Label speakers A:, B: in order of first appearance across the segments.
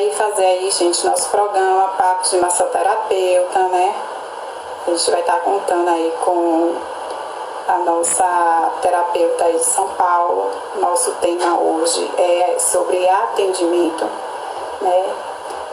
A: vai fazer aí, gente, nosso programa Papo de Massoterapeuta, né? A gente vai estar contando aí com a nossa terapeuta aí de São Paulo. Nosso tema hoje é sobre atendimento, né?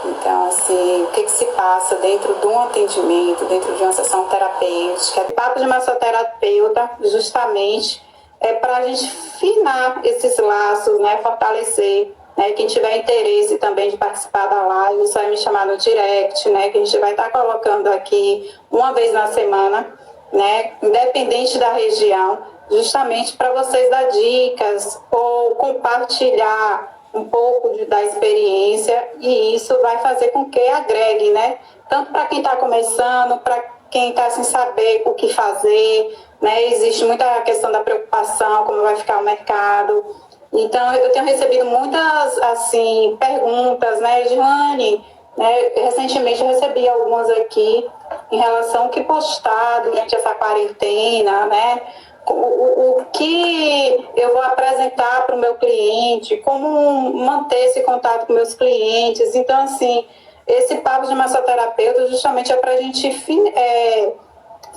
A: Então, assim, o que se passa dentro de um atendimento, dentro de uma sessão terapêutica? O Papo de Massoterapeuta, justamente, é para a gente finar esses laços, né? Fortalecer, né? Quem tiver interesse também de participar da live, só vai me chamar no direct, né? Que a gente vai estar colocando aqui uma vez na semana, né? Independente da região, justamente para vocês dar dicas ou compartilhar um pouco da experiência, e isso vai fazer com que agregue, né? Tanto para quem está começando, para quem está sem saber o que fazer, né? Existe muita questão da preocupação, como vai ficar o mercado. Então, eu tenho recebido muitas, assim, perguntas, né, Giane? Né? Recentemente eu recebi algumas aqui em relação ao que postar durante essa quarentena, né? O que eu vou apresentar para o meu cliente, como manter esse contato com meus clientes. Então, assim, esse papo de massoterapeuta justamente é para a gente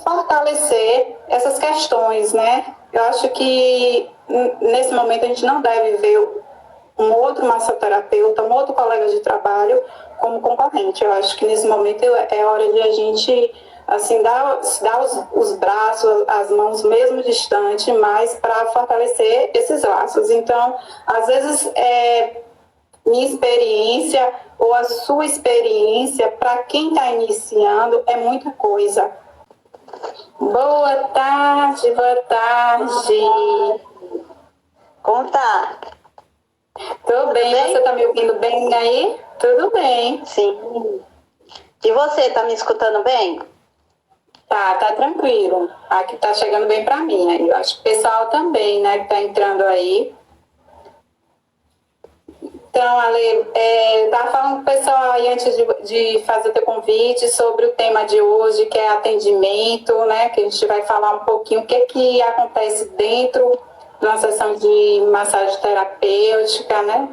A: fortalecer essas questões, né? Eu acho que nesse momento a gente não deve ver um outro massoterapeuta, um outro colega de trabalho como concorrente. Eu acho que nesse momento é hora de a gente assim dar os braços, as mãos mesmo distante, mas para fortalecer esses laços. Então, às vezes minha experiência ou a sua experiência para quem está iniciando é muita coisa. Boa tarde, boa tarde.
B: Como tá?
A: Tudo bem? Você está me ouvindo bem aí? Tudo bem.
B: Sim. E você, tá me escutando bem?
A: Tá tranquilo. Aqui tá chegando bem para mim. Aí. Eu acho que o pessoal também, né, que tá entrando aí. Então, Ale, estava falando com o pessoal aí antes de fazer o teu convite sobre o tema de hoje, que é atendimento, né? Que a gente vai falar um pouquinho o que acontece dentro de uma sessão de massagem terapêutica, né?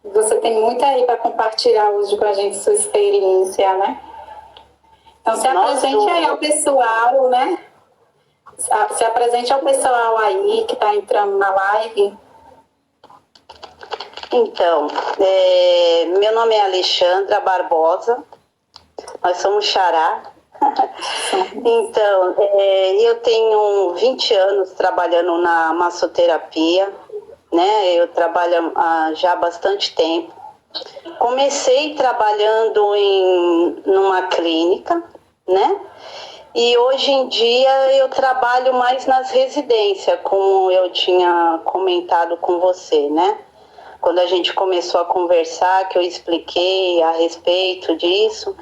A: Você tem muito aí para compartilhar hoje com a gente sua experiência, né? Então, se apresente aí ao pessoal, né? Se apresente ao pessoal aí que está entrando na live.
B: Então, meu nome é Alexandra Barbosa, nós somos xará. Então, eu tenho 20 anos trabalhando na massoterapia, né? Eu trabalho já há bastante tempo. Comecei trabalhando numa clínica, né? E hoje em dia eu trabalho mais nas residências, como eu tinha comentado com você, né? Quando a gente começou a conversar, que eu expliquei a respeito disso.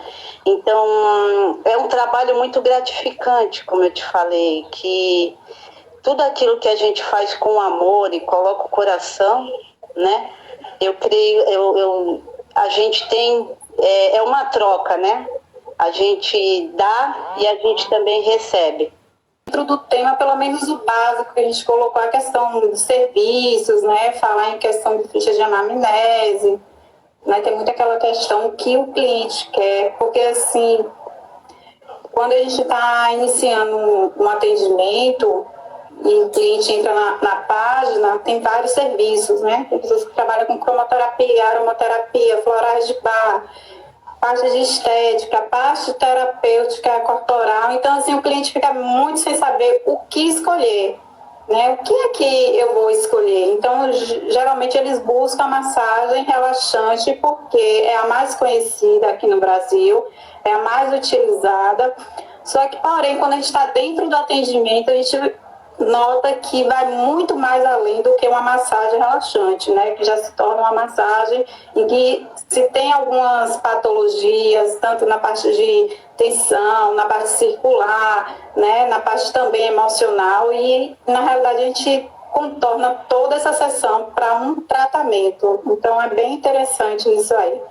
B: Então, é um trabalho muito gratificante, como eu te falei, que tudo aquilo que a gente faz com amor e coloca o coração, né? Eu creio, a gente tem, é uma troca, né? A gente dá e a gente também recebe.
A: Dentro do tema, pelo menos o básico que a gente colocou, a questão dos serviços, né? Falar em questão de ficha de anamnese, né? Tem muito aquela questão que o cliente quer, porque assim, quando a gente está iniciando um atendimento e o cliente entra na página, tem vários serviços, né? Tem pessoas que trabalham com cromoterapia, aromaterapia, florais de bar, parte de estética, parte terapêutica corporal. Então, assim, o cliente fica muito sem saber o que escolher, né? O que é que eu vou escolher? Então, geralmente eles buscam a massagem relaxante porque é a mais conhecida aqui no Brasil, é a mais utilizada. Só que, porém, quando a gente está dentro do atendimento, a gente nota que vai muito mais além do que uma massagem relaxante, né? Que já se torna uma massagem em que se tem algumas patologias, tanto na parte de tensão, na parte circular, né? Na parte também emocional, e na realidade a gente contorna toda essa sessão para um tratamento. Então é bem interessante isso aí.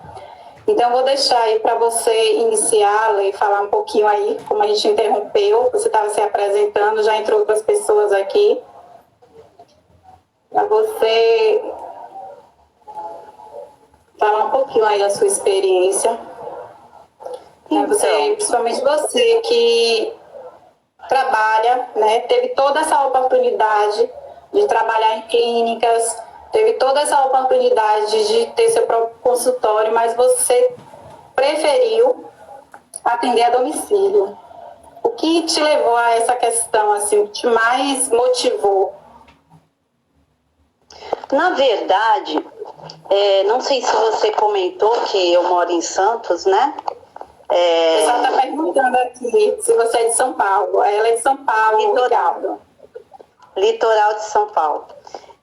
A: Então, eu vou deixar aí para você iniciar e falar um pouquinho aí, como a gente interrompeu, você estava se apresentando, já entrou outras pessoas aqui. Para você falar um pouquinho aí da sua experiência.
B: Então,
A: Principalmente você que trabalha, né, teve toda essa oportunidade de trabalhar em clínicas, teve toda essa oportunidade de ter seu próprio consultório, mas você preferiu atender a domicílio. O que te levou a essa questão, assim, o que te mais motivou?
B: Na verdade, não sei se você comentou que eu moro em Santos, né?
A: O pessoal está perguntando aqui se você é de São Paulo. Ela é de São Paulo,
B: litoral de São Paulo.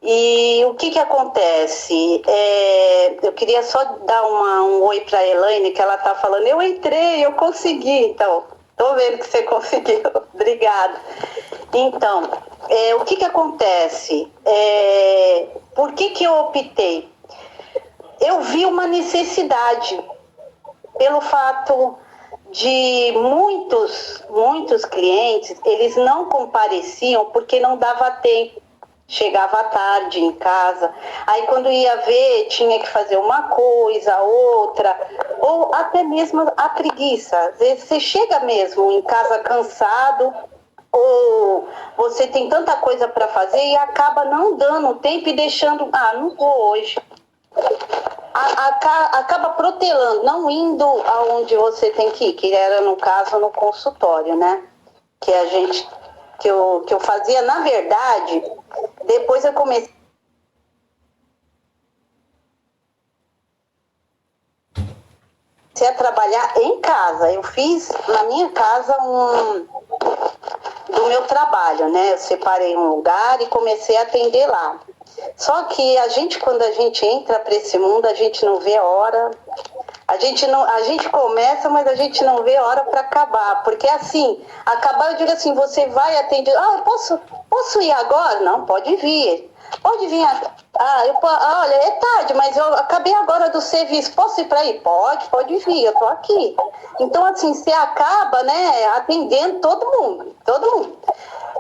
B: E o que acontece? Eu queria só dar um oi para a Elaine, que ela está falando, eu entrei, eu consegui. Então, estou vendo que você conseguiu. Obrigada. Então, o que acontece? Por que eu optei? Eu vi uma necessidade, pelo fato de muitos clientes, eles não compareciam porque não dava tempo. Chegava tarde em casa, aí quando ia ver tinha que fazer uma coisa, outra, ou até mesmo a preguiça. Às vezes você chega mesmo em casa cansado, ou você tem tanta coisa para fazer e acaba não dando tempo e deixando, não vou hoje. Acaba protelando, não indo aonde você tem que ir, que era no caso no consultório, né? Que eu fazia, na verdade, depois eu comecei a trabalhar em casa. Eu fiz na minha casa do meu trabalho, né? Eu separei um lugar e comecei a atender lá. Só que quando a gente entra para esse mundo, a gente não vê a hora. A gente começa, mas a gente não vê a hora para acabar. Porque assim, acabar, eu digo assim, você vai atender. Posso ir agora? Não, pode vir. Pode vir. Olha, é tarde, mas eu acabei agora do serviço. Posso ir para aí? Pode vir, eu tô aqui. Então, assim, você acaba, né, atendendo todo mundo.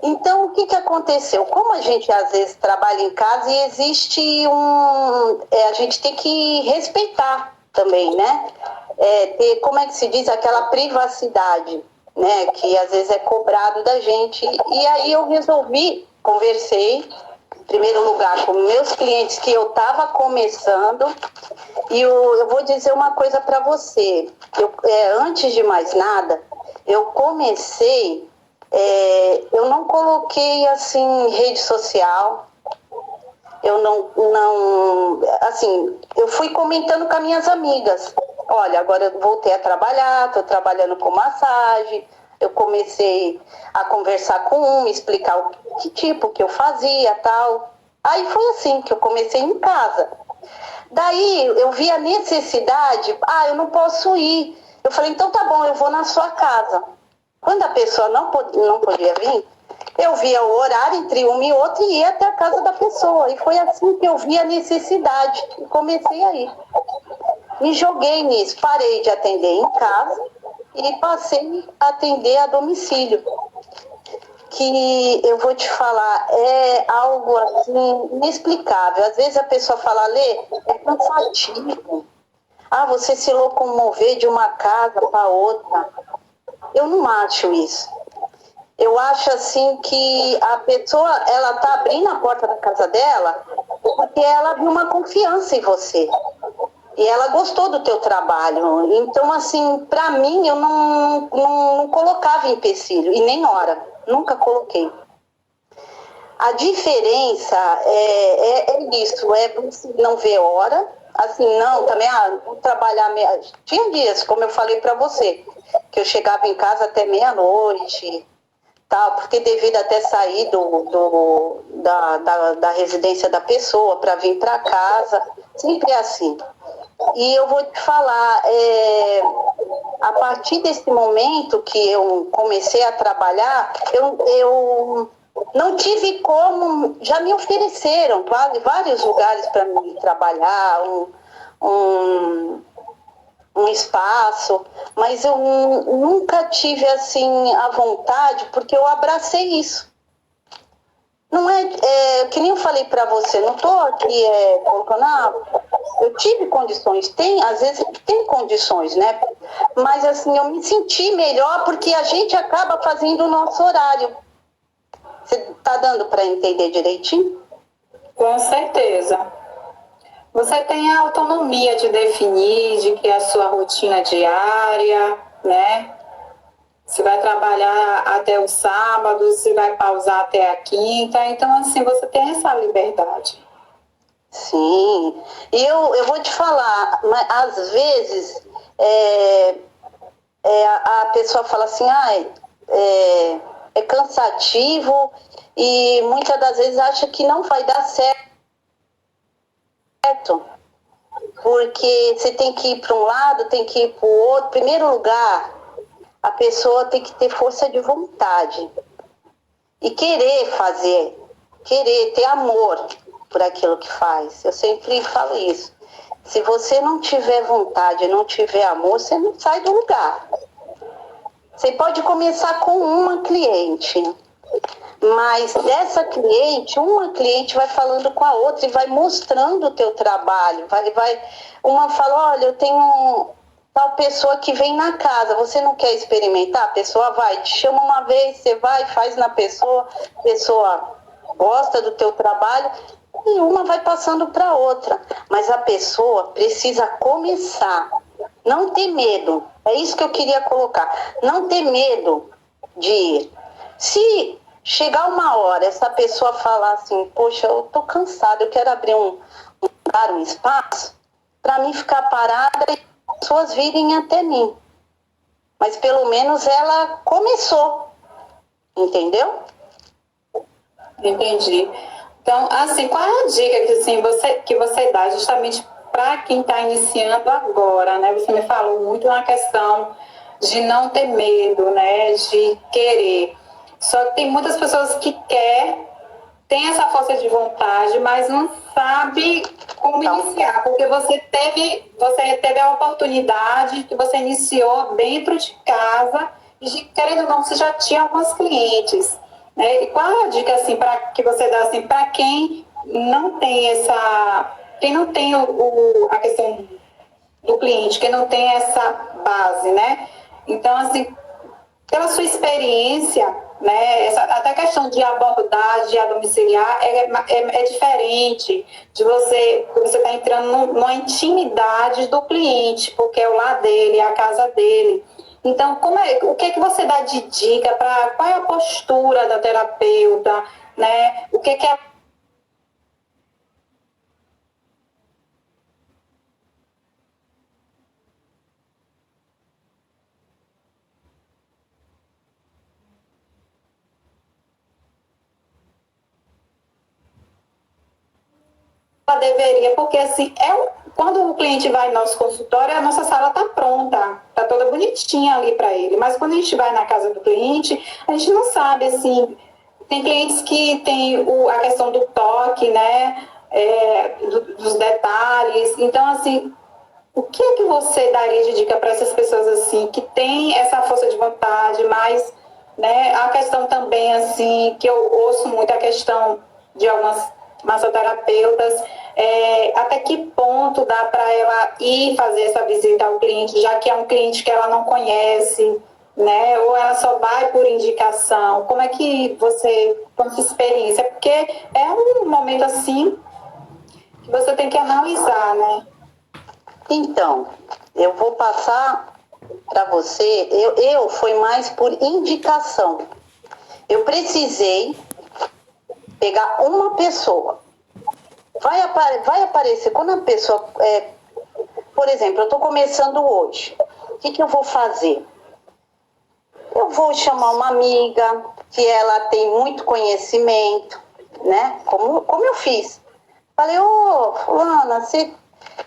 B: Então, o que aconteceu? Como a gente às vezes trabalha em casa e existe a gente tem que respeitar também, né? Ter, como é que se diz, aquela privacidade, né? Que às vezes é cobrado da gente. E aí eu conversei, em primeiro lugar, com meus clientes que eu estava começando. E eu vou dizer uma coisa para você. Antes de mais nada, eu comecei... eu não coloquei assim rede social, eu eu fui comentando com as minhas amigas, olha, agora eu voltei a trabalhar, estou trabalhando com massagem, eu comecei a conversar com explicar o que eu fazia, tal. Aí foi assim que eu comecei em casa. Daí eu vi a necessidade, eu não posso ir. Eu falei, então tá bom, eu vou na sua casa. Quando a pessoa não podia vir, eu via o horário entre uma e outra e ia até a casa da pessoa. E foi assim que eu vi a necessidade. E comecei a ir. Me joguei nisso. Parei de atender em casa e passei a atender a domicílio. Que eu vou te falar, é algo assim inexplicável. Às vezes a pessoa fala, Lê, é cansativo. Você se locomover de uma casa para outra. Eu não acho isso. Eu acho assim que a pessoa, ela tá abrindo a porta da casa dela porque ela viu uma confiança em você. E ela gostou do teu trabalho. Então, assim, para mim, eu não colocava empecilho, e nem hora. Nunca coloquei. A diferença é isso, você não ver hora. Assim, não, também, vou trabalhar... Tinha dias, como eu falei para você, que eu chegava em casa até meia-noite, tal, porque devido até sair da residência da pessoa para vir para casa, sempre é assim. E eu vou te falar, a partir desse momento que eu comecei a trabalhar, eu não tive como, já me ofereceram vários lugares para mim trabalhar, um espaço, mas eu nunca tive assim a vontade, porque eu abracei isso. Não que nem eu falei para você, não estou aqui colocando, Eu tive condições, às vezes tem condições, né? Mas assim, eu me senti melhor porque a gente acaba fazendo o nosso horário. Você está dando para entender direitinho?
A: Com certeza. Você tem a autonomia de definir de que é a sua rotina diária, né? Se vai trabalhar até o sábado, se vai pausar até a quinta. Então, assim, você tem essa liberdade.
B: Sim. E eu vou te falar, mas às vezes a pessoa fala assim, é cansativo e muitas das vezes acha que não vai dar certo. Porque você tem que ir para um lado, tem que ir para o outro. Em primeiro lugar, a pessoa tem que ter força de vontade e querer fazer, querer ter amor por aquilo que faz. Eu sempre falo isso. Se você não tiver vontade, não tiver amor, você não sai do lugar. Você pode começar com uma cliente, mas dessa cliente, uma cliente vai falando com a outra e vai mostrando o teu trabalho. Uma fala, olha, eu tenho tal pessoa que vem na casa, você não quer experimentar? A pessoa vai, te chama uma vez, você vai, faz na pessoa, a pessoa gosta do teu trabalho e uma vai passando para outra. Mas a pessoa precisa começar, não ter medo. É isso que eu queria colocar. Não ter medo de ir. Se chegar uma hora, essa pessoa falar assim, poxa, eu tô cansada, eu quero abrir um espaço para mim ficar parada e as pessoas virem até mim. Mas pelo menos ela começou, entendeu?
A: Entendi. Então, assim, qual é a dica que, assim, você dá justamente para quem está iniciando agora, né? Você me falou muito na questão de não ter medo, né? De querer. Só que tem muitas pessoas que tem essa força de vontade, mas não sabe como iniciar, porque você teve a oportunidade que você iniciou dentro de casa e, querendo ou não, você já tinha alguns clientes. Né? E qual é a dica assim, que você dá assim, para quem não tem quem não tem a questão do cliente, quem não tem essa base, né? Então, assim, pela sua experiência, né, até a questão de abordagem a domiciliar é diferente de você está entrando numa intimidade do cliente, porque é o lar dele, é a casa dele. Então, o que você dá de dica para qual é a postura da terapeuta, né? O que ela deveria, porque assim, quando o cliente vai no nosso consultório, a nossa sala está pronta, está toda bonitinha ali para ele. Mas quando a gente vai na casa do cliente, a gente não sabe, assim, tem clientes que tem a questão do toque, né, dos detalhes. Então, assim, o que é que você daria de dica para essas pessoas, assim, que tem essa força de vontade, mas, né, a questão também, assim, que eu ouço muito a questão de algumas massoterapeutas, até que ponto dá para ela ir fazer essa visita ao cliente, já que é um cliente que ela não conhece, né? Ou ela só vai por indicação? Como é que você, com sua experiência? Porque é um momento assim que você tem que analisar, né?
B: Então, eu vou passar para você, eu foi mais por indicação. Eu precisei pegar uma pessoa. Vai aparecer, quando a pessoa, por exemplo, eu estou começando hoje, o que eu vou fazer? Eu vou chamar uma amiga, que ela tem muito conhecimento, né? Como eu fiz. Falei, fulana, você...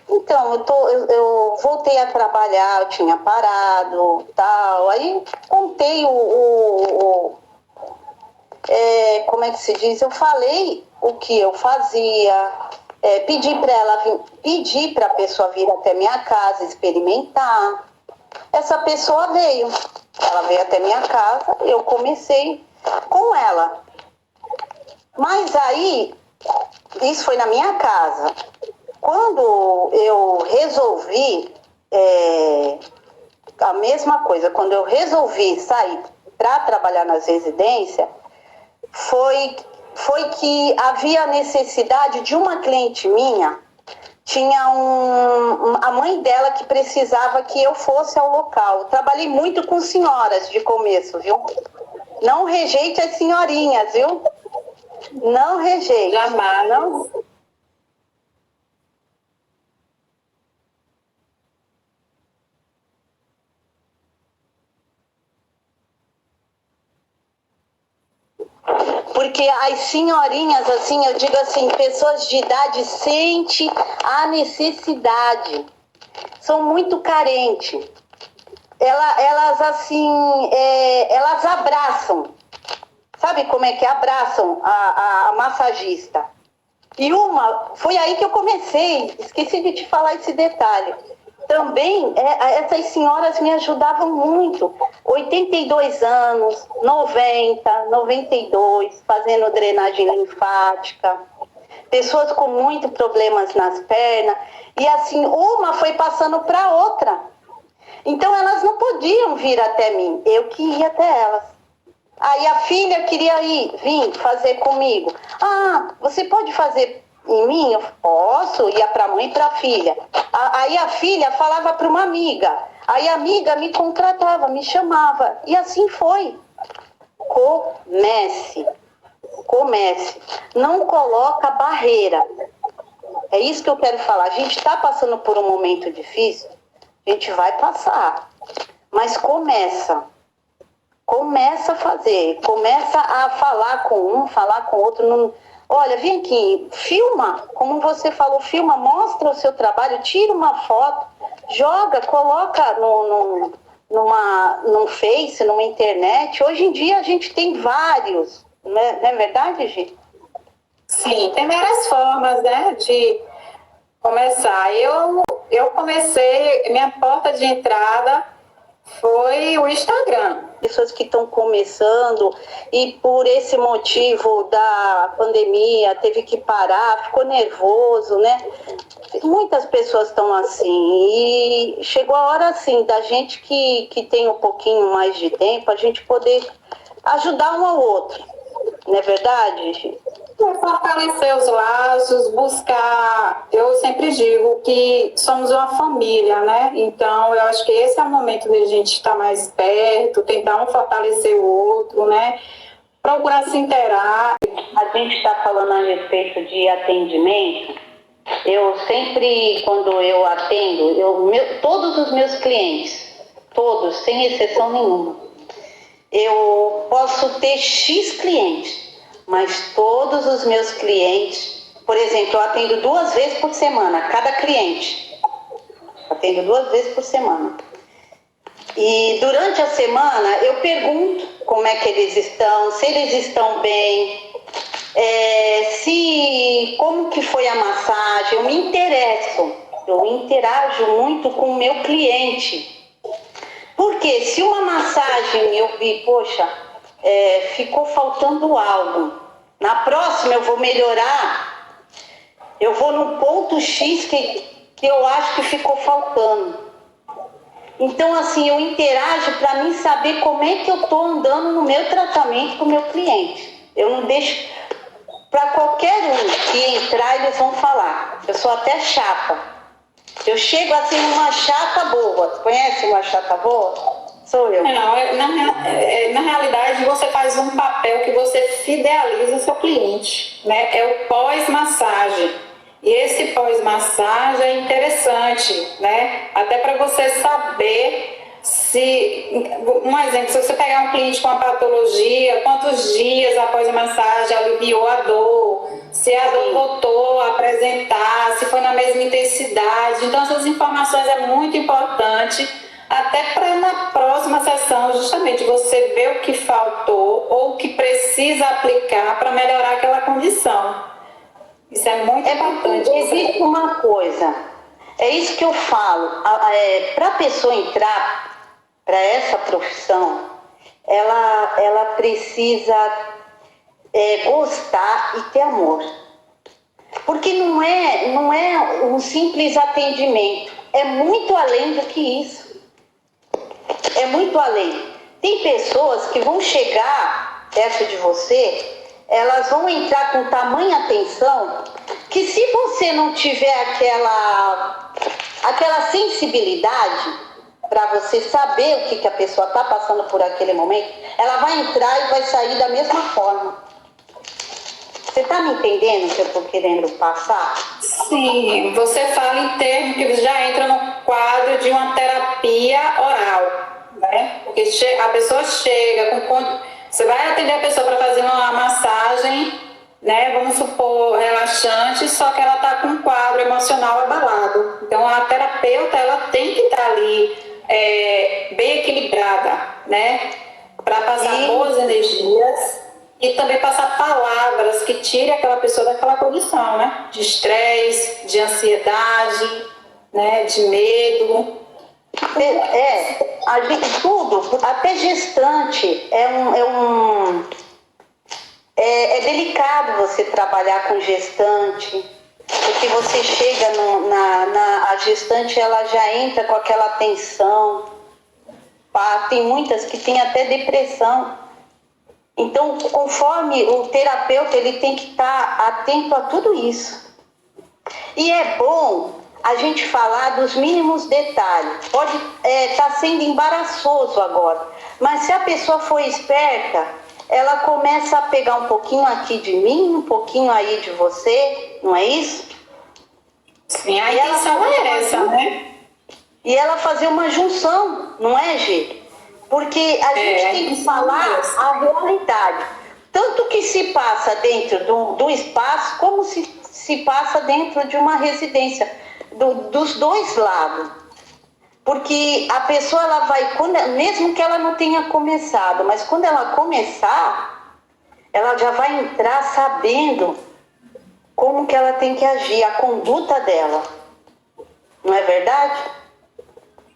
B: Então, eu voltei a trabalhar, eu tinha parado, tal. Aí contei como é que se diz? Eu falei o que eu fazia, pedi para a pessoa vir até minha casa, experimentar. Essa pessoa veio. Ela veio até minha casa, eu comecei com ela. Mas aí, isso foi na minha casa. Quando eu resolvi, a mesma coisa, quando eu resolvi sair para trabalhar nas residências, foi que havia necessidade de uma cliente minha, tinha a mãe dela que precisava que eu fosse ao local. Eu trabalhei muito com senhoras de começo, viu? Não rejeite as senhorinhas, viu? Não rejeite.
A: Jamais.
B: Não. Porque as senhorinhas, assim, eu digo assim, pessoas de idade sentem a necessidade, são muito carentes. Elas assim, elas abraçam, sabe como é que abraçam a massagista? E foi aí que eu comecei, esqueci de te falar esse detalhe. Também, essas senhoras me ajudavam muito. 82 anos, 90, 92, fazendo drenagem linfática. Pessoas com muitos problemas nas pernas. E assim, uma foi passando para outra. Então, elas não podiam vir até mim. Eu que ia até elas. Aí a filha queria vir fazer comigo. Ah, você pode fazer em mim? Eu posso, ia para a mãe e para a filha. Aí a filha falava para uma amiga. Aí a amiga me contratava, me chamava. E assim foi. Comece. Não coloca barreira. É isso que eu quero falar. A gente está passando por um momento difícil, a gente vai passar. Mas começa a fazer, começa a falar com um, falar com outro. Olha, vem aqui, filma, como você falou, filma, mostra o seu trabalho, tira uma foto, joga, coloca num Face, numa internet. Hoje em dia a gente tem vários, não é verdade, Gi?
A: Sim, tem várias formas, né, de começar. Eu comecei, minha porta de entrada foi o Instagram.
B: Pessoas que estão começando e por esse motivo da pandemia teve que parar, ficou nervoso, né? Muitas pessoas estão assim e chegou a hora assim da gente que tem um pouquinho mais de tempo, a gente poder ajudar um ao outro, não é verdade?
A: Fortalecer os laços, buscar. Eu sempre digo que somos uma família, né? Então, eu acho que esse é o momento de a gente estar mais perto, tentar um fortalecer o outro, né? Procurar se inteirar.
B: A gente está falando a respeito de atendimento. Eu sempre, quando eu atendo, todos os meus clientes, todos, sem exceção nenhuma, eu posso ter X clientes, mas todos os meus clientes, por exemplo, eu atendo 2 vezes por semana, cada cliente. Atendo 2 vezes por semana. E durante a semana eu pergunto como é que eles estão, se eles estão bem, como que foi a massagem. Eu me interesso, eu interajo muito com o meu cliente. Porque se uma massagem eu vi, poxa, ficou faltando algo, na próxima eu vou melhorar, eu vou no ponto X que eu acho que ficou faltando. Então, assim, eu interajo para mim saber como é que eu estou andando no meu tratamento com o meu cliente. Eu não deixo para qualquer um que entrar, eles vão falar. Eu sou até chata. Eu chego assim numa chata boa. Você conhece uma chata boa? Sou eu.
A: Na realidade, você faz um papel que você fideliza o seu cliente, né? É o pós-massagem. E esse pós-massagem é interessante, né? Até para você saber um exemplo, se você pegar um cliente com uma patologia, quantos dias após a massagem aliviou a dor, se a dor voltou a apresentar, se foi na mesma intensidade. Então, essas informações é muito importante, até para na próxima sessão, justamente, você ver o que faltou ou o que precisa aplicar para melhorar aquela condição. Isso é muito importante.
B: Existe uma coisa, é isso que eu falo, para a pessoa entrar para essa profissão, ela precisa gostar e ter amor. Porque não é um simples atendimento, é muito além do que isso. É muito além. Tem pessoas que vão chegar perto de você, elas vão entrar com tamanha atenção que, se você não tiver aquela sensibilidade para você saber o que a pessoa está passando por aquele momento, ela vai entrar e vai sair da mesma forma. Você está me entendendo o que eu estou querendo passar?
A: Sim, você fala em termos que já entra no quadro de uma terapia oral, né? Porque a pessoa chega você vai atender a pessoa para fazer uma massagem, né? Vamos supor, relaxante, só que ela está com um quadro emocional abalado. Então, a terapeuta, ela tem que estar ali bem equilibrada, né? Para passar boas energias e também passar palavras que tirem aquela pessoa daquela condição, né? De estresse, de ansiedade, né? De medo.
B: A gente, tudo, até gestante, é delicado você trabalhar com gestante, porque você chega a gestante, ela já entra com aquela tensão, tem muitas que têm até depressão. Então, conforme o terapeuta, ele tem que estar atento a tudo isso. E é bom a gente falar dos mínimos detalhes. Pode estar sendo embaraçoso agora, mas se a pessoa for esperta, ela começa a pegar um pouquinho aqui de mim, um pouquinho aí de você, não é isso?
A: Sim, a intenção é essa, né?
B: E ela fazer uma junção, não é, Gê? Porque a gente tem que falar a realidade. Tanto que se passa dentro do espaço, como se passa dentro de uma residência, dos dois lados. Porque a pessoa, ela vai, mesmo que ela não tenha começado, mas quando ela começar, ela já vai entrar sabendo como que ela tem que agir, a conduta dela. Não é verdade?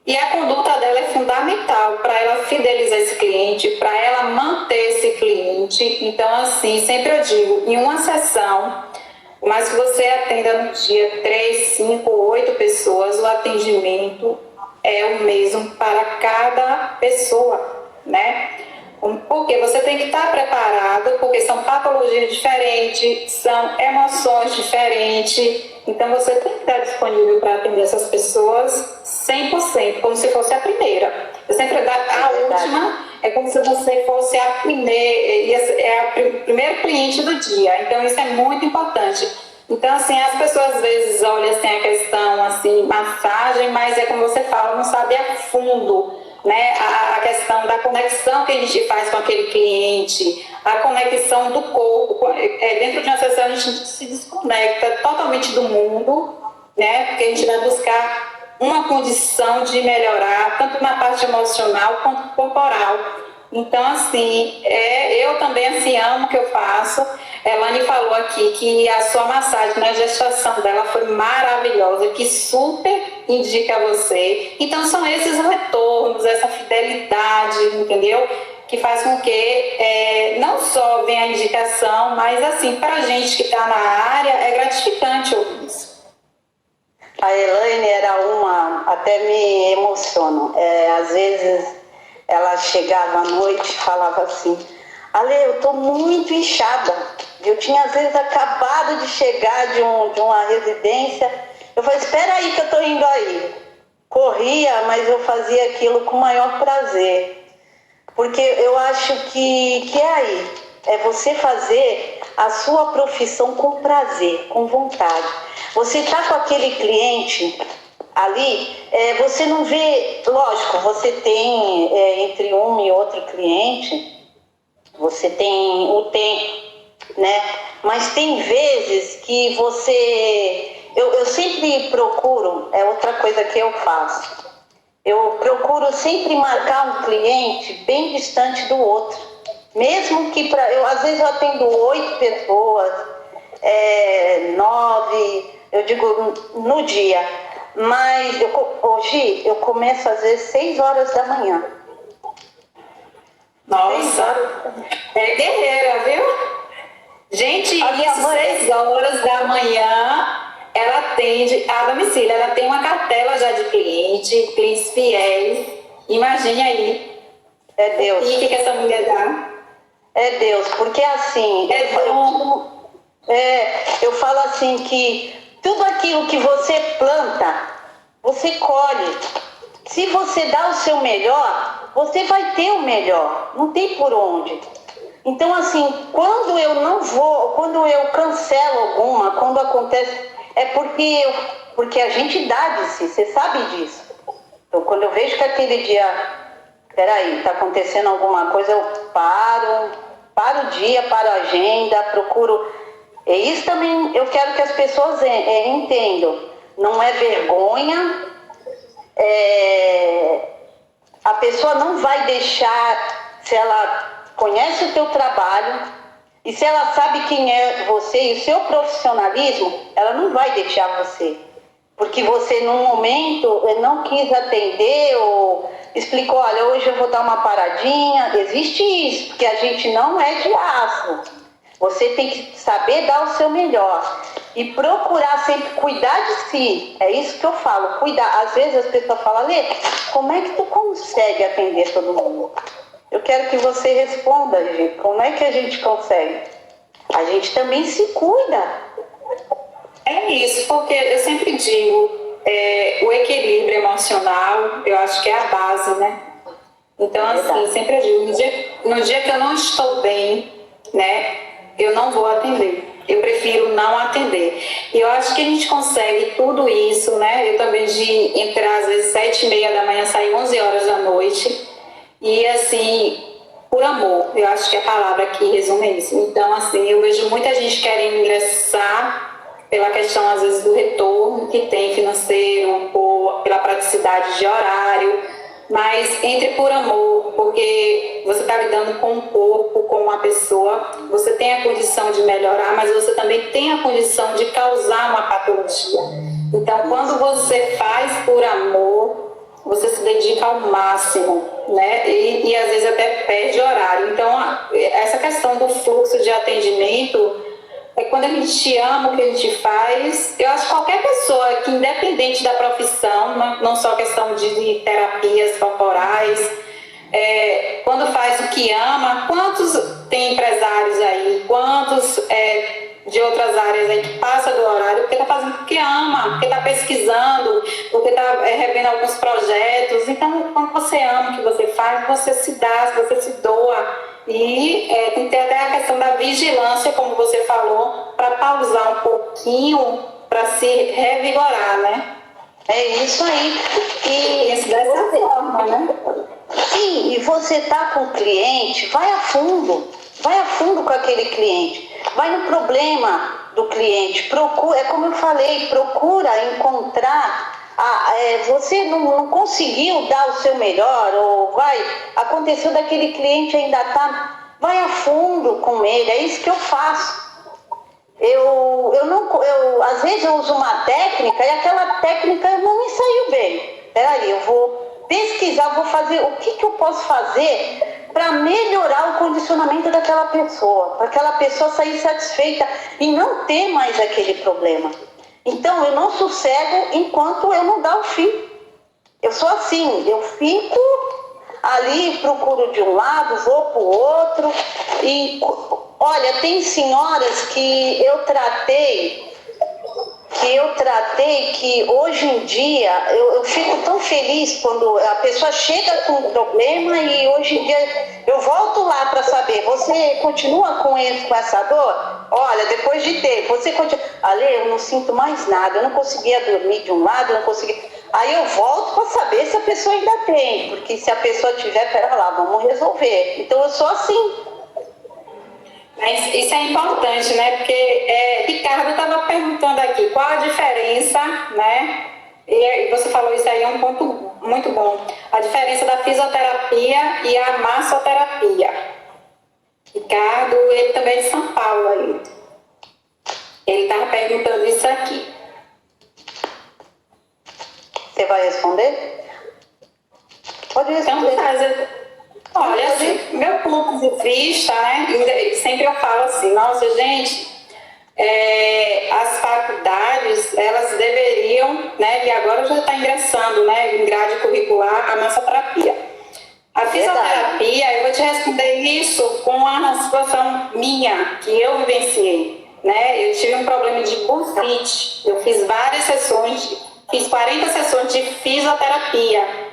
A: E a conduta dela é fundamental para ela fidelizar esse cliente, para ela manter esse cliente. Então, assim, sempre eu digo, em uma sessão, mas que você atenda no dia 3, 5, 8 pessoas, o atendimento é o mesmo para cada pessoa, né? Porque você tem que estar preparado, porque são patologias diferentes, são emoções diferentes. Então, você tem que estar disponível para atender essas pessoas 100%, como se fosse a primeira. Eu sempre digo, a última é como se você fosse a primeira, o primeiro cliente do dia. Então, isso é muito importante. Então, assim, as pessoas às vezes olham assim, a questão, assim, massagem, mas é como você fala, não sabe a fundo, né? A questão da conexão que a gente faz com aquele cliente, a conexão do corpo. Dentro de uma sessão, a gente se desconecta totalmente do mundo, né? Porque a gente vai buscar uma condição de melhorar, tanto na parte emocional quanto corporal. Então, assim, eu também assim, amo o que eu faço. Elane falou aqui que a sua massagem na gestação dela foi maravilhosa, que super indica você. Então, são esses retornos, essa fidelidade, entendeu? Que faz com que não só venha a indicação, mas, assim, para a gente que está na área, é gratificante ouvir isso.
B: A Elaine era até me emociono. Às vezes ela chegava à noite e falava assim: Ale, eu estou muito inchada. Eu tinha às vezes acabado de chegar de uma residência. Eu falei: espera aí que eu estou indo aí. Corria, mas eu fazia aquilo com o maior prazer. Porque eu acho que é aí. É você fazer a sua profissão com prazer, com vontade. Você está com aquele cliente ali, você não vê, lógico, você tem entre um e outro cliente, você tem o tempo, né? Mas tem vezes que eu sempre procuro, é outra coisa que eu faço, eu procuro sempre marcar um cliente bem distante do outro, mesmo que às vezes eu atendo 8 pessoas, 9, eu digo no dia. Mas hoje eu começo às vezes 6 horas da manhã.
A: Nossa, é guerreira, viu?
C: Gente,
B: A minha
C: isso
B: mãe-
C: 6 horas da manhã, ela atende a domicílio. Ela tem uma cartela já de clientes fiéis. Imagine aí.
B: É Deus.
C: E o que essa mulher dá?
B: É Deus, porque assim, eu falo assim que tudo aquilo que você planta, você colhe. Se você dá o seu melhor, você vai ter o melhor, não tem por onde. Então assim, quando eu não vou, quando eu cancelo alguma, quando acontece, é porque a gente dá de si, você sabe disso. Então quando eu vejo que aquele dia, peraí, está acontecendo alguma coisa, eu paro o dia, paro a agenda, procuro. E isso também eu quero que as pessoas entendam. Não é vergonha, a pessoa não vai deixar, se ela conhece o teu trabalho e se ela sabe quem é você e o seu profissionalismo, ela não vai deixar você. Porque você, num momento, não quis atender ou explicou, olha, hoje eu vou dar uma paradinha. Existe isso, porque a gente não é de aço. Você tem que saber dar o seu melhor e procurar sempre cuidar de si. É isso que eu falo, cuidar. Às vezes as pessoas falam, Lê, como é que tu consegue atender todo mundo? Eu quero que você responda, gente, como é que a gente consegue? A gente também se cuida.
C: É isso, porque eu sempre digo, o equilíbrio emocional, eu acho que é a base, né? Então, assim, sempre eu digo, no dia que eu não estou bem, né, eu não vou atender. Eu prefiro não atender. E eu acho que a gente consegue tudo isso, né? Eu também de entrar às vezes 7h30 da manhã, sair 11 horas da noite. E assim, por amor, eu acho que a palavra aqui resume isso. Então, assim, eu vejo muita gente querendo ingressar pela questão, às vezes, do retorno que tem financeiro, pela praticidade de horário, mas entre por amor, porque você está lidando com um corpo, com uma pessoa, você tem a condição de melhorar, mas você também tem a condição de causar uma patologia. Então, quando você faz por amor, você se dedica ao máximo, né? E às vezes até perde horário. Então, essa questão do fluxo de atendimento é quando a gente ama o que a gente faz. Eu acho que qualquer pessoa que, independente da profissão, não só questão de terapias corporais, quando faz o que ama, quantos tem empresários aí, quantos de outras áreas aí que passa do horário porque está fazendo o que ama, porque está pesquisando, porque está revendo alguns projetos. Então, quando você ama o que você faz, você se dá, você se doa. E tem que ter até a questão da vigilância, como você falou, para pausar um pouquinho, para se revigorar, né?
B: É isso aí.
C: E isso dessa forma, né?
B: Sim, e você tá com o cliente, vai a fundo com aquele cliente, vai no problema do cliente, procura, é como eu falei, procura encontrar. Você não conseguiu dar o seu melhor, ou aconteceu daquele cliente ainda tá, vai a fundo com ele, é isso que eu faço. Às vezes eu uso uma técnica e aquela técnica não me saiu bem. Peraí, eu vou pesquisar, vou fazer o que eu posso fazer para melhorar o condicionamento daquela pessoa, para aquela pessoa sair satisfeita e não ter mais aquele problema. Então eu não sossego enquanto eu não dar o fim. Eu sou assim, eu fico ali, procuro de um lado, vou para o outro. E olha, tem senhoras que eu tratei que hoje em dia eu fico tão feliz quando a pessoa chega com um problema e hoje em dia eu volto lá para saber, você continua com essa dor? Olha, depois de tempo, você continua. Ale, eu não sinto mais nada, eu não conseguia dormir de um lado, eu não conseguia. Aí eu volto para saber se a pessoa ainda tem, porque se a pessoa tiver, pera lá, vamos resolver. Então eu sou assim.
C: Mas isso é importante, né? Porque Ricardo estava perguntando aqui qual a diferença, né? E você falou isso aí, é um ponto muito bom. A diferença da fisioterapia e a massoterapia. Ricardo, ele também é de São Paulo aí. Ele estava perguntando isso aqui.
B: Você vai responder? Pode responder.
C: Então, Olha, assim, meu ponto de vista, né? Sempre eu falo assim, nossa, gente, as faculdades, elas deveriam, né? E agora já está ingressando, né? Em grade curricular, a massoterapia. A fisioterapia, eu vou te responder isso com uma situação minha, que eu vivenciei, né? Eu tive um problema de bursite. Eu fiz várias sessões, fiz 40 sessões de fisioterapia.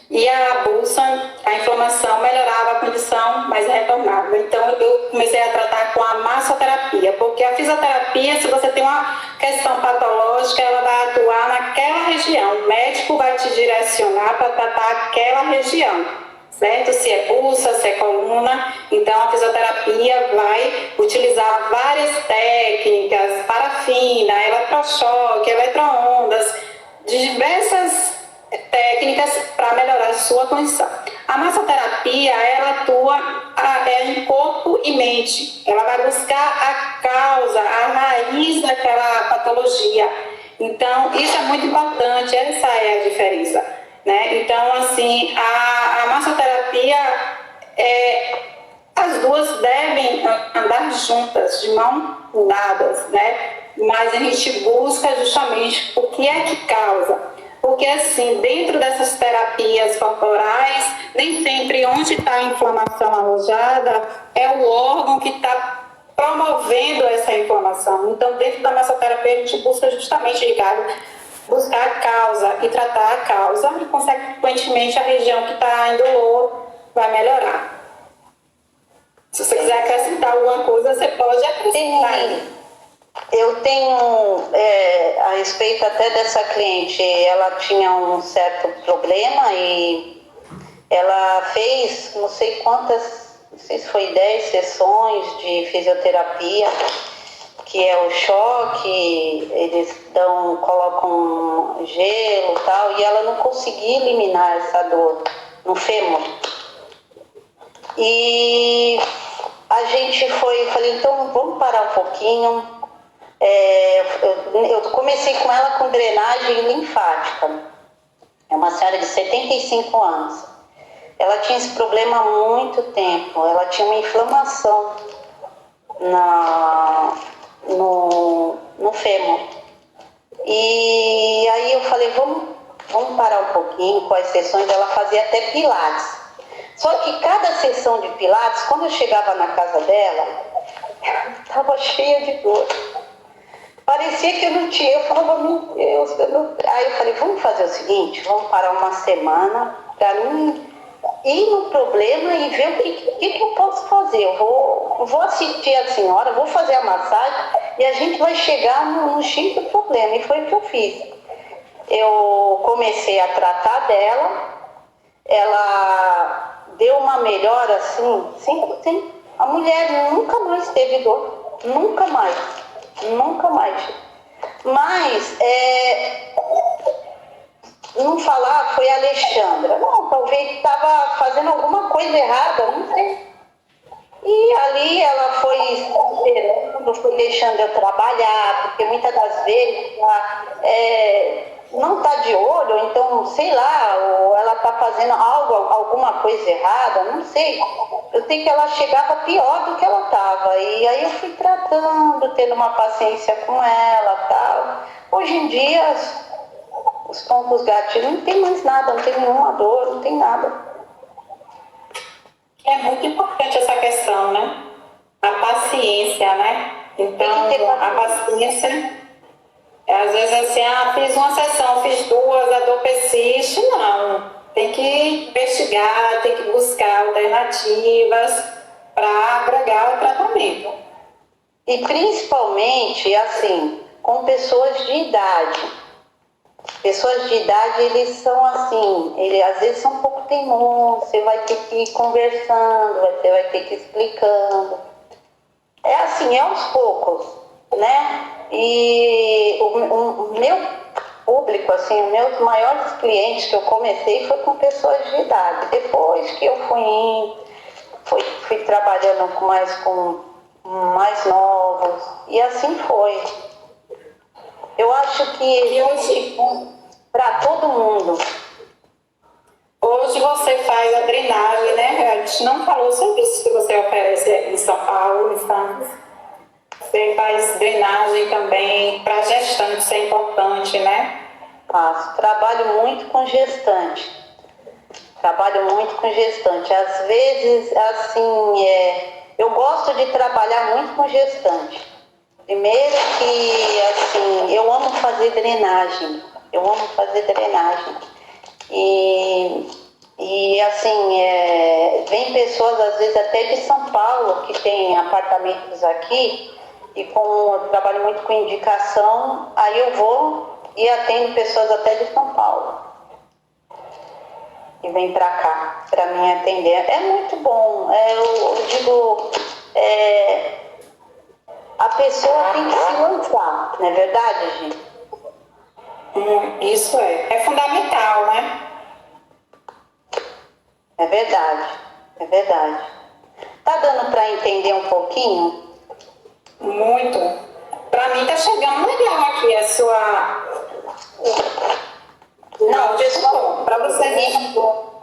C: E a bolsa, a inflamação melhorava a condição, mas retornava. Então, eu comecei a tratar com a massoterapia, porque a fisioterapia, se você tem uma questão patológica, ela vai atuar naquela região. O médico vai te direcionar para tratar aquela região, certo? Se é pulsa, se é coluna. Então, a fisioterapia vai utilizar várias técnicas, parafina, eletrochoque, eletroondas, diversas técnicas para melhorar a sua condição. A massoterapia, ela atua em corpo e mente. Ela vai buscar a causa, a raiz daquela patologia. Então, isso é muito importante, essa é a diferença, né? Então, assim, a massoterapia, as duas devem andar juntas, de mão dadas, né? Mas a gente busca justamente o que é que causa. Porque, assim, dentro dessas terapias corporais, nem sempre onde está a inflamação alojada é o órgão que está promovendo essa inflamação. Então, dentro da massoterapia, a gente busca justamente, Ricardo, buscar a causa e tratar a causa e, consequentemente, a região que está em dolor vai melhorar. Se você quiser acrescentar alguma coisa, você pode acrescentar.
B: Sim. Eu tenho, a respeito até dessa cliente, ela tinha um certo problema e ela fez não sei quantas, não sei se foi 10 sessões de fisioterapia, que é o choque, eles colocam gelo e tal, e ela não conseguia eliminar essa dor no fêmur. E a gente falei, então vamos parar um pouquinho. Eu comecei com ela com drenagem linfática. É uma senhora de 75 anos. Ela tinha esse problema há muito tempo. Ela tinha uma inflamação no fêmur. E aí eu falei, vamos parar um pouquinho com as sessões. Ela fazia até pilates. Só que cada sessão de pilates, quando eu chegava na casa dela, estava cheia de dor. Parecia que eu não tinha. Eu falava, meu Deus. Aí eu falei, vamos fazer o seguinte, vamos parar uma semana para mim ir no problema e ver o que eu posso fazer. Eu vou assistir a senhora, vou fazer a massagem e a gente vai chegar no X do problema. E foi o que eu fiz. Eu comecei a tratar dela, ela deu uma melhora assim, 100%. A mulher nunca mais teve dor, nunca mais. Mas, não falar, foi a Alexandra. Não, talvez estava fazendo alguma coisa errada, não sei. E ali ela foi esperando, foi deixando eu trabalhar, porque muitas das vezes ela não está de olho, então, sei lá, ou ela está fazendo alguma coisa errada, não sei. Eu sei que ela chegava pior do que ela estava. E aí eu fui tratando, tendo uma paciência com ela e tal. Hoje em dia, os pontos gatilhos não tem mais nada, não tem nenhuma dor, não tem nada.
C: É muito importante essa questão, né? A paciência, né? Então, a paciência, às vezes assim, fiz uma sessão, fiz duas, a dor persiste. Não, tem que investigar, tem que buscar alternativas para agregar o tratamento.
B: E principalmente, assim, com pessoas de idade. Pessoas de idade, eles são assim, às vezes são um pouco teimosos, você vai ter que ir conversando, você vai ter que ir explicando. É assim, é aos poucos, né? E o meu público, assim, os meus maiores clientes que eu comecei foi com pessoas de idade. Depois que eu fui trabalhando com mais novos, e assim foi. Eu acho que
C: hoje,
B: para todo mundo.
C: Hoje você faz a drenagem, né? A gente não falou sobre isso que você oferece em São Paulo, em Santos. Você faz drenagem também para gestante, isso é importante, né?
B: Faço. Trabalho muito com gestante. Às vezes, assim, eu gosto de trabalhar muito com gestante. Primeiro que, assim, eu amo fazer drenagem. E assim, vem pessoas, às vezes, até de São Paulo, que tem apartamentos aqui, e como eu trabalho muito com indicação, aí eu vou e atendo pessoas até de São Paulo. E vem pra cá, pra me atender. É muito bom. Eu digo, a pessoa tem que se lançar, não é verdade, gente?
C: Isso é fundamental, né?
B: É verdade. Tá dando para entender um pouquinho?
C: Muito. Para mim tá chegando legal aqui a sua... Não, pessoal, para você ver.
B: O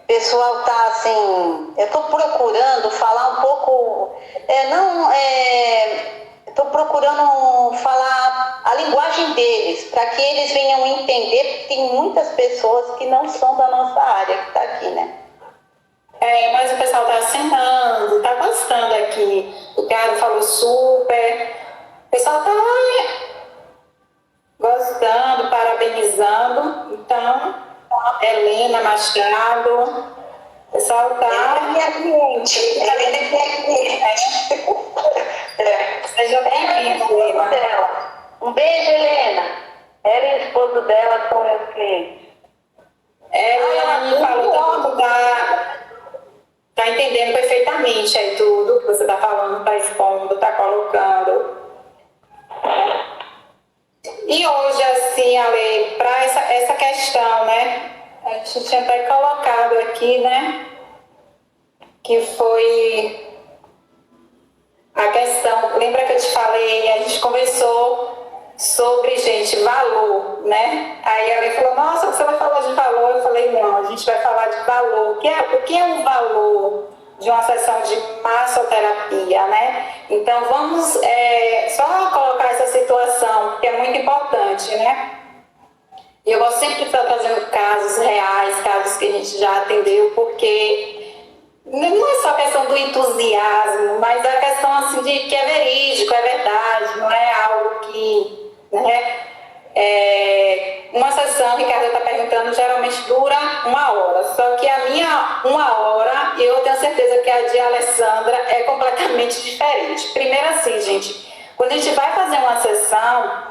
B: pessoal tá assim, eu tô procurando falar um pouco, tô procurando falar a linguagem deles, para que eles venham entender, porque tem muitas pessoas que não são da nossa área que tá aqui, né?
C: Mas o pessoal tá assinando, tá gostando aqui. O Ricardo falou super. O pessoal tá gostando, parabenizando. Então, Helena Machado, o pessoal tá...
B: Helena é cliente.
C: Seja bem-vinda, Helena.
B: Um beijo, Helena. Ela e o esposo dela são meus clientes.
C: Ela me falou que tá entendendo perfeitamente aí tudo que você tá falando, tá expondo, tá colocando. E hoje, assim, Ale, para essa questão, né? A gente tinha até colocado aqui, né? Que foi a questão, lembra que eu te falei, a gente conversou sobre, gente, valor, né? Aí ela falou, nossa, você vai falar de valor? Eu falei, não, a gente vai falar de valor. O que é um valor de uma sessão de massoterapia, né? Então, vamos só colocar essa situação, que é muito importante, né? E eu gosto sempre de estar trazendo casos reais, casos que a gente já atendeu, porque não é só questão do entusiasmo, mas a questão assim de que é verídico, é verdade, não é algo que, né? Uma sessão, o Ricardo está perguntando, geralmente dura 1 hora, só que a minha 1 hora, eu tenho certeza que a de Alessandra é completamente diferente. Primeiro assim, gente, quando a gente vai fazer uma sessão,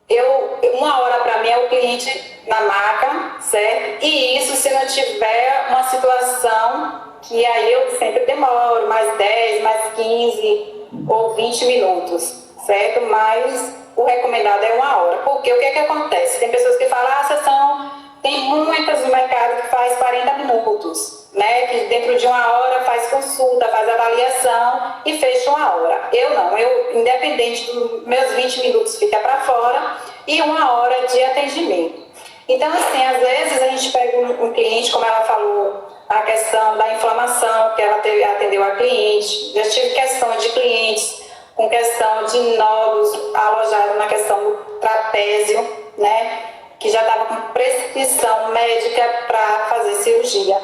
C: 1 hora para mim é o cliente na maca, certo? E isso se não tiver uma situação que aí eu sempre demoro mais 10, mais 15 ou 20 minutos, certo? Mas o recomendado é 1 hora. Porque o que é que acontece? Tem pessoas que falam, a sessão, tem muitas no mercado que faz 40 minutos, né? Que dentro de 1 hora faz consulta, faz avaliação e fecha 1 hora. Eu não, independente dos meus 20 minutos fica para fora e 1 hora de atendimento. Então, assim, às vezes a gente pega um cliente, como ela falou, a questão da inflamação, que ela atendeu a cliente. Já tive questão de clientes com questão de nódulos alojados na questão do trapézio, né? Que já estava com prescrição médica para fazer cirurgia,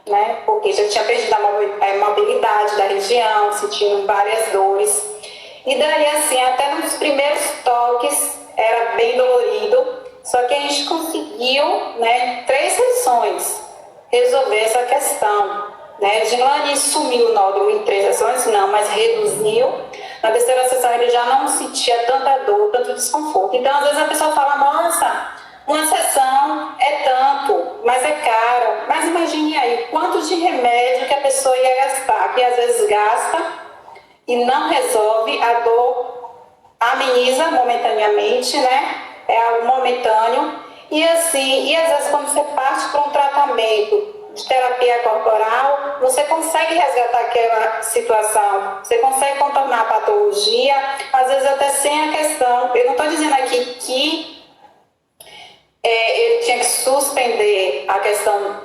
C: né? Porque já tinha perdido a mobilidade da região, sentindo várias dores. E daí, assim, até nos primeiros toques era bem dolorido, só que a gente conseguiu, né, 3 sessões resolver essa questão, né? Gilane sumiu o nódulo em 3 sessões, não, mas reduziu. Na terceira sessão ele já não sentia tanta dor, tanto desconforto. Então, às vezes a pessoa fala, nossa, uma sessão é tanto, mas é caro. Mas imagine aí, quanto de remédio que a pessoa ia gastar, que às vezes gasta e não resolve, a dor ameniza momentaneamente, né? É algo momentâneo. E assim, e às vezes quando você parte para um tratamento de terapia corporal, você consegue resgatar aquela situação, você consegue contornar a patologia, às vezes até sem a questão. Eu não estou dizendo aqui que ele tinha que suspender a questão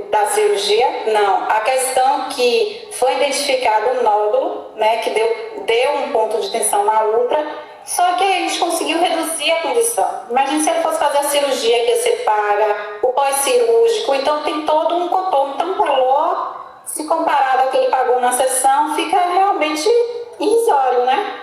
C: da cirurgia? Não. A questão que foi identificado um nódulo, né, que deu um ponto de tensão na útera, só que a gente conseguiu reduzir a condição. Imagina se ele fosse fazer a cirurgia que ia ser paga, o pós-cirúrgico, então tem todo um contorno. Então, o valor, se comparado ao que ele pagou na sessão, fica realmente irrisório, né?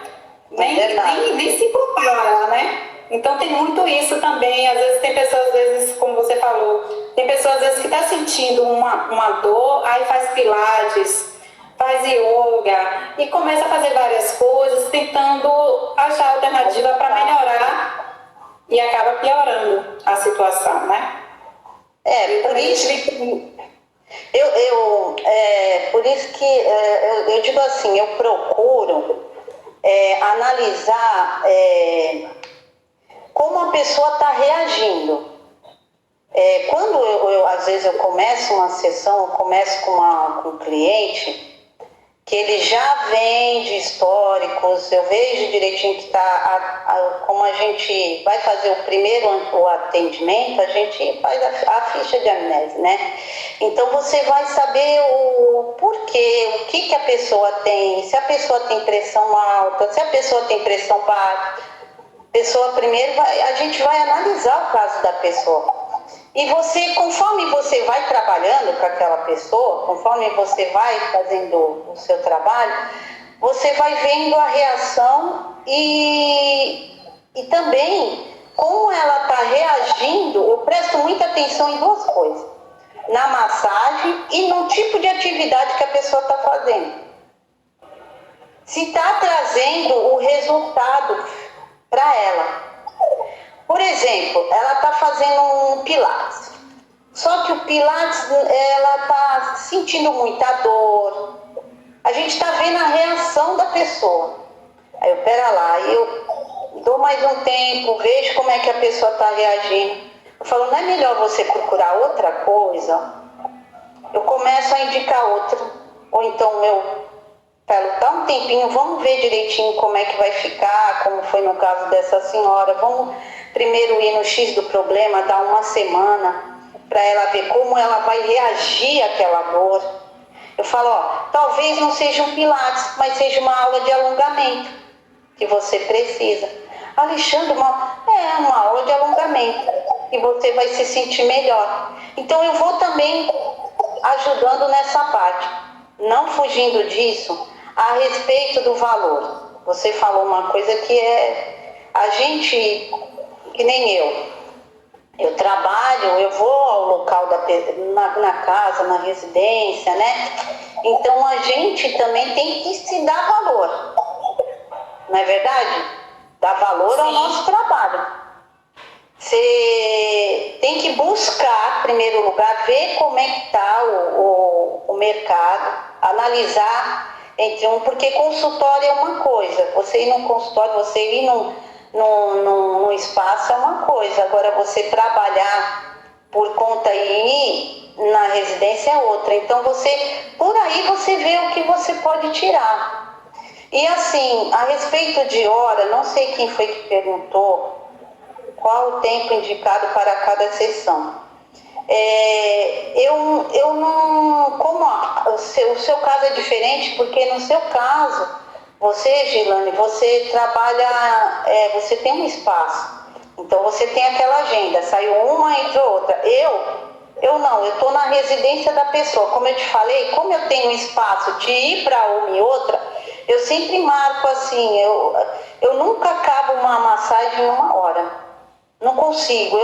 C: Nem se compara, né? Então tem muito isso também. Às vezes tem pessoas, às vezes, como você falou, tem pessoas às vezes que está sentindo uma dor, aí faz pilates, faz yoga e começa a fazer várias coisas, tentando achar alternativa para melhorar e acaba piorando a situação, né?
B: Por isso por isso que eu digo assim, eu procuro analisar como a pessoa está reagindo. Quando às vezes eu começo uma sessão, eu começo com um cliente que ele já vem de históricos, eu vejo direitinho que está, como a gente vai fazer o atendimento, a gente faz a ficha de amnésia, né? Então você vai saber o porquê, o que a pessoa tem, se a pessoa tem pressão alta, se a pessoa tem pressão baixa. A gente vai analisar o caso da pessoa. E você, conforme você vai trabalhando com aquela pessoa, conforme você vai fazendo o seu trabalho, você vai vendo a reação e também como ela está reagindo. Eu presto muita atenção em duas coisas: na massagem e no tipo de atividade que a pessoa está fazendo. Se está trazendo o resultado para ela. Por exemplo, ela está fazendo um pilates. Só que o pilates, ela está sentindo muita dor. A gente está vendo a reação da pessoa. Aí pera lá, eu dou mais um tempo, vejo como é que a pessoa está reagindo. Eu falo, não é melhor você procurar outra coisa? Eu começo a indicar outra. Ou então eu falo, dá um tempinho, vamos ver direitinho como é que vai ficar, como foi no caso dessa senhora. Vamos primeiro ir no X do problema, dar uma semana para ela ver como ela vai reagir àquela dor. Eu falo, talvez não seja um pilates, mas seja uma aula de alongamento que você precisa. Alexandre, uma aula de alongamento e você vai se sentir melhor. Então eu vou também ajudando nessa parte, não fugindo disso, a respeito do valor. Você falou uma coisa que a gente, que nem eu trabalho, eu vou ao local na casa, na residência, né? Então a gente também tem que se dar valor, não é verdade? Dar valor ao nosso trabalho. Você tem que buscar, em primeiro lugar, ver como é que está o mercado, analisar porque consultório é uma coisa, você ir num consultório, você ir num espaço é uma coisa, agora você trabalhar por conta e ir na residência é outra. Então por aí você vê o que você pode tirar. E assim, a respeito de hora, não sei quem foi que perguntou qual o tempo indicado para cada sessão. Eu não, como o seu caso é diferente, porque no seu caso, você, Gilane, você trabalha, você tem um espaço, então você tem aquela agenda, saiu uma, entrou outra. Eu não, eu estou na residência da pessoa, como eu te falei, como eu tenho um espaço de ir para uma e outra, eu sempre marco assim, eu nunca acabo uma massagem em 1 hora, não consigo,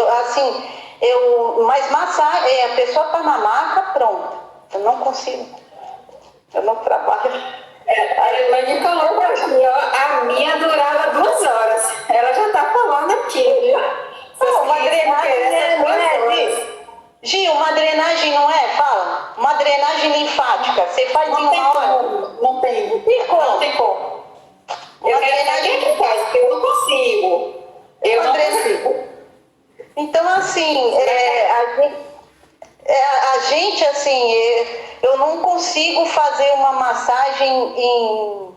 B: mas massagem, a pessoa está na maca, pronto. Eu não consigo. Eu não trabalho.
C: A Elaine colocou aqui, a minha durava 2 horas. Ela já está falando aqui, viu?
B: Uma drenagem não é, Gil, uma drenagem não é? Fala. Uma drenagem linfática. Você faz em 1 hora?
C: Não tem. Não tem como. Eu quero saber quem faz, porque eu não consigo. Eu não consigo.
B: Então, assim, a gente, assim, eu não consigo fazer uma massagem em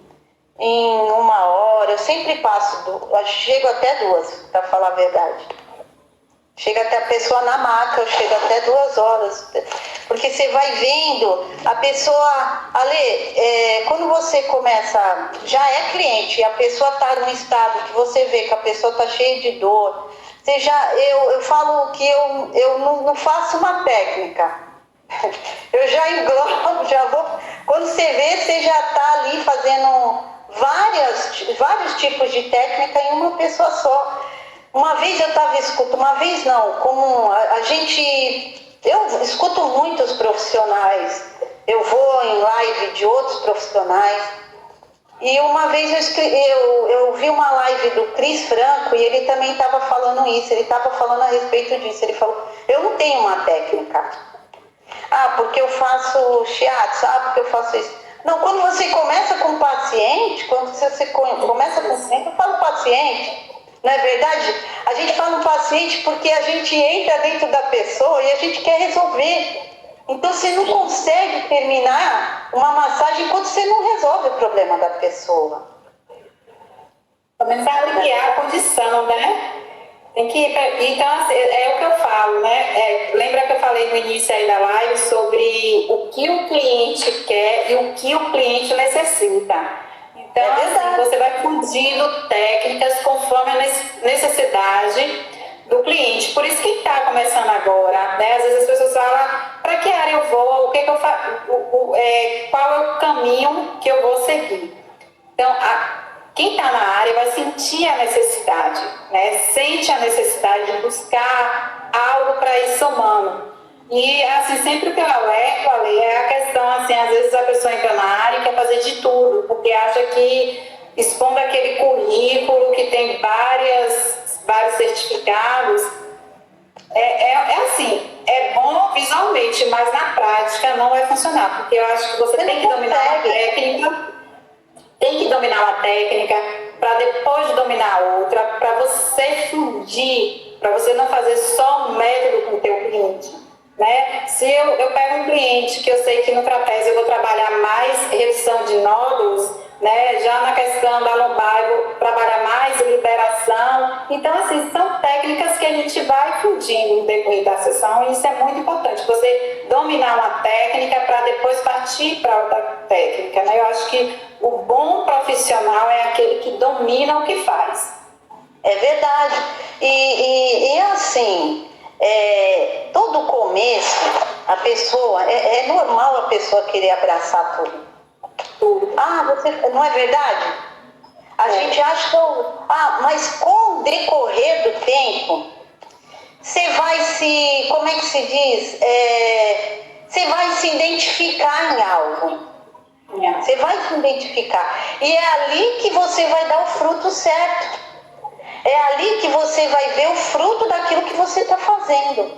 B: 1 hora. Eu sempre passo, chego até 2, para falar a verdade. Chega até a pessoa na maca, chega até 2 horas. Porque você vai vendo a pessoa... Ale, quando você começa, já é cliente, e a pessoa está num estado que você vê que a pessoa está cheia de dor, eu falo que eu não faço uma técnica. Eu já englobo, já vou... Quando você vê, você já está ali fazendo vários tipos de técnica em uma pessoa só. Uma vez eu estava escutando, uma vez não, como eu escuto muitos profissionais, eu vou em live de outros profissionais, e uma vez eu vi uma live do Cris Franco e ele também estava falando isso, ele estava falando a respeito disso, ele falou, eu não tenho uma técnica. Ah, porque eu faço shiatsu, porque eu faço isso. Não, quando você começa com o paciente, eu falo paciente, não é verdade? A gente fala um paciente porque a gente entra dentro da pessoa e a gente quer resolver. Então você não consegue terminar uma massagem enquanto você não resolve o problema da pessoa.
C: Começar a aliviar a condição, né? Tem que então, assim, é o que eu falo, né? Lembra que eu falei no início aí da live sobre o que o cliente quer e o que o cliente necessita. Então, assim, você vai fundindo técnicas conforme a necessidade do cliente. Por isso que está começando agora, né? Às vezes as pessoas falam, para que área eu vou, o que eu faço, qual é o caminho que eu vou seguir. Então, quem está na área vai sentir a necessidade, né? Sente a necessidade de buscar algo para ir somando. E, assim, sempre que eu alerto, Ale, é a questão, assim, às vezes a pessoa entra na área e quer fazer de tudo, porque acha que expondo aquele currículo que tem vários certificados, assim, é bom visualmente, mas na prática não vai funcionar, porque eu acho que você tem que dominar a técnica, para depois de dominar a outra, para você fundir, para você não fazer só um método com o teu cliente, né? Se eu pego um cliente que eu sei que no trapézio eu vou trabalhar mais redução de nódulos, né? Já na questão da lombar eu vou trabalhar mais liberação. Então, assim, são técnicas que a gente vai fundindo no decorrer da sessão, e isso é muito importante, você dominar uma técnica para depois partir para outra técnica, né? Eu acho que o bom profissional é aquele que domina o que faz.
B: É verdade. E assim, todo começo, a pessoa, é normal a pessoa querer abraçar tudo. Não é verdade? A gente acha que, mas com o decorrer do tempo, você vai como é que se diz? Você vai se identificar em algo. Você vai se identificar. E é ali que você vai dar o fruto certo. É ali que você vai ver o fruto daquilo que você está fazendo.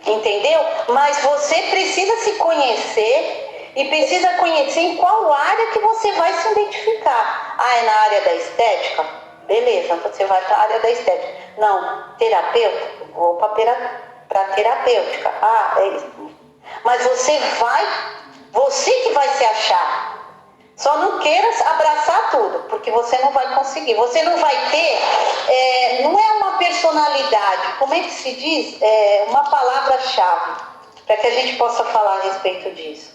B: Entendeu? Mas você precisa se conhecer e precisa conhecer em qual área que você vai se identificar. É na área da estética? Beleza, então você vai para a área da estética. Não, terapeuta? Vou para terapêutica. É isso. Mas você que vai se achar. Só não queira abraçar tudo, porque você não vai conseguir. Você não vai ter, não é uma personalidade, como é que se diz? Uma palavra-chave, para que a gente possa falar a respeito disso.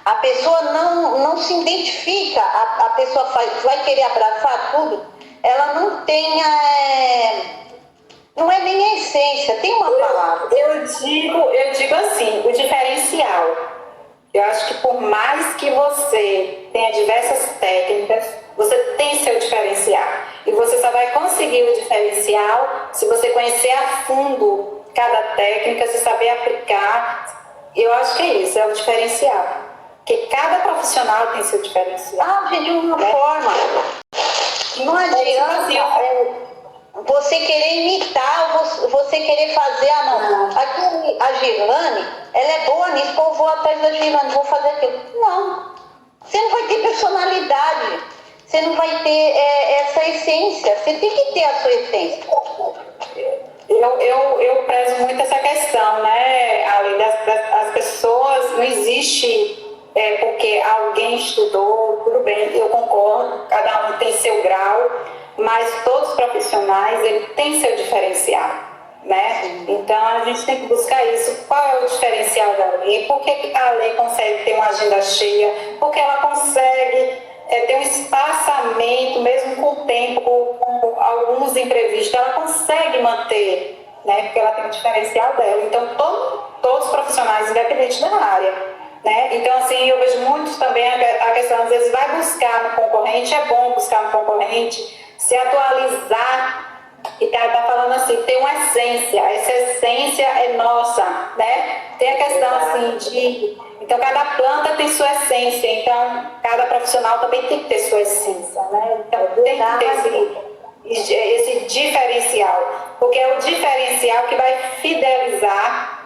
B: A pessoa não se identifica, a pessoa vai querer abraçar tudo, ela não tem, não é nem a essência, tem uma palavra.
C: Eu digo assim, o diferencial. Eu acho que por mais que você tenha diversas técnicas, você tem seu diferencial. E você só vai conseguir o diferencial se você conhecer a fundo cada técnica, se saber aplicar. Eu acho que é isso, é o diferencial. Porque cada profissional tem seu diferencial.
B: De uma forma. Não adianta você querer imitar, você querer fazer, Aqui a Girlane, ela é boa nisso, eu vou atrás da Girlane, vou fazer aquilo. Não, você não vai ter personalidade, você não vai ter essa essência, você tem que ter a sua essência.
C: Eu prezo muito essa questão, né? Além das pessoas, não existe porque alguém estudou, tudo bem, eu concordo, cada um tem seu grau, mas todos os profissionais, ele tem seu diferencial. né? Então a gente tem que buscar isso. Qual é o diferencial da lei? Por que a lei consegue ter uma agenda cheia? Porque ela consegue ter um espaçamento, mesmo com o tempo, com alguns imprevistos, ela consegue manter, né? Porque ela tem um diferencial dela. Então todos os profissionais, independente da área, né? Então assim, eu vejo muito também a questão, às vezes vai buscar no concorrente, é bom buscar no concorrente, se atualizar. E tá falando assim, tem uma essência, essa essência é nossa, né? Tem a questão assim de... Então, cada planta tem sua essência, então cada profissional também tem que ter sua essência, né? Então, tem que ter esse diferencial, porque é o diferencial que vai fidelizar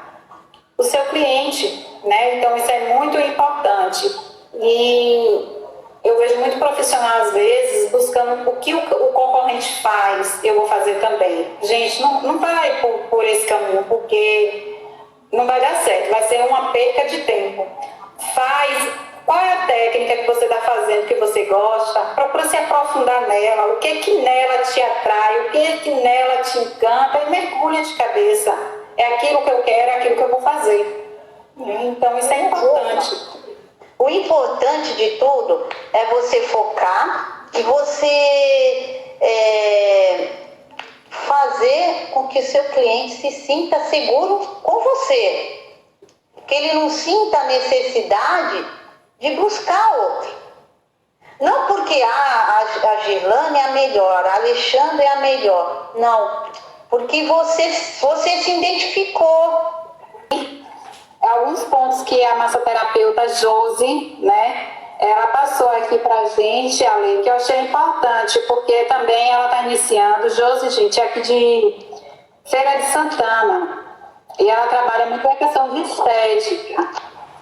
C: o seu cliente, né? Então, isso é muito importante. E eu vejo muito profissional, às vezes, buscando o que o concorrente faz, eu vou fazer também. Gente, não vai por esse caminho, porque não vai dar certo, vai ser uma perca de tempo. Qual é a técnica que você está fazendo que você gosta? Procura se aprofundar nela, o que nela te atrai, o que nela te encanta, e mergulha de cabeça. É aquilo que eu quero, é aquilo que eu vou fazer. Então, isso é importante.
B: O importante de tudo é você focar e você fazer com que o seu cliente se sinta seguro com você. Que ele não sinta a necessidade de buscar outro. Não porque a Girlane é a melhor, a Alexandra é a melhor. Não, porque você se identificou.
A: Alguns pontos que a massoterapeuta Josi, né, ela passou aqui pra gente, Ale, que eu achei importante, porque também ela está iniciando. Josi, gente, é aqui de Feira de Santana, e ela trabalha muito com a questão de estética.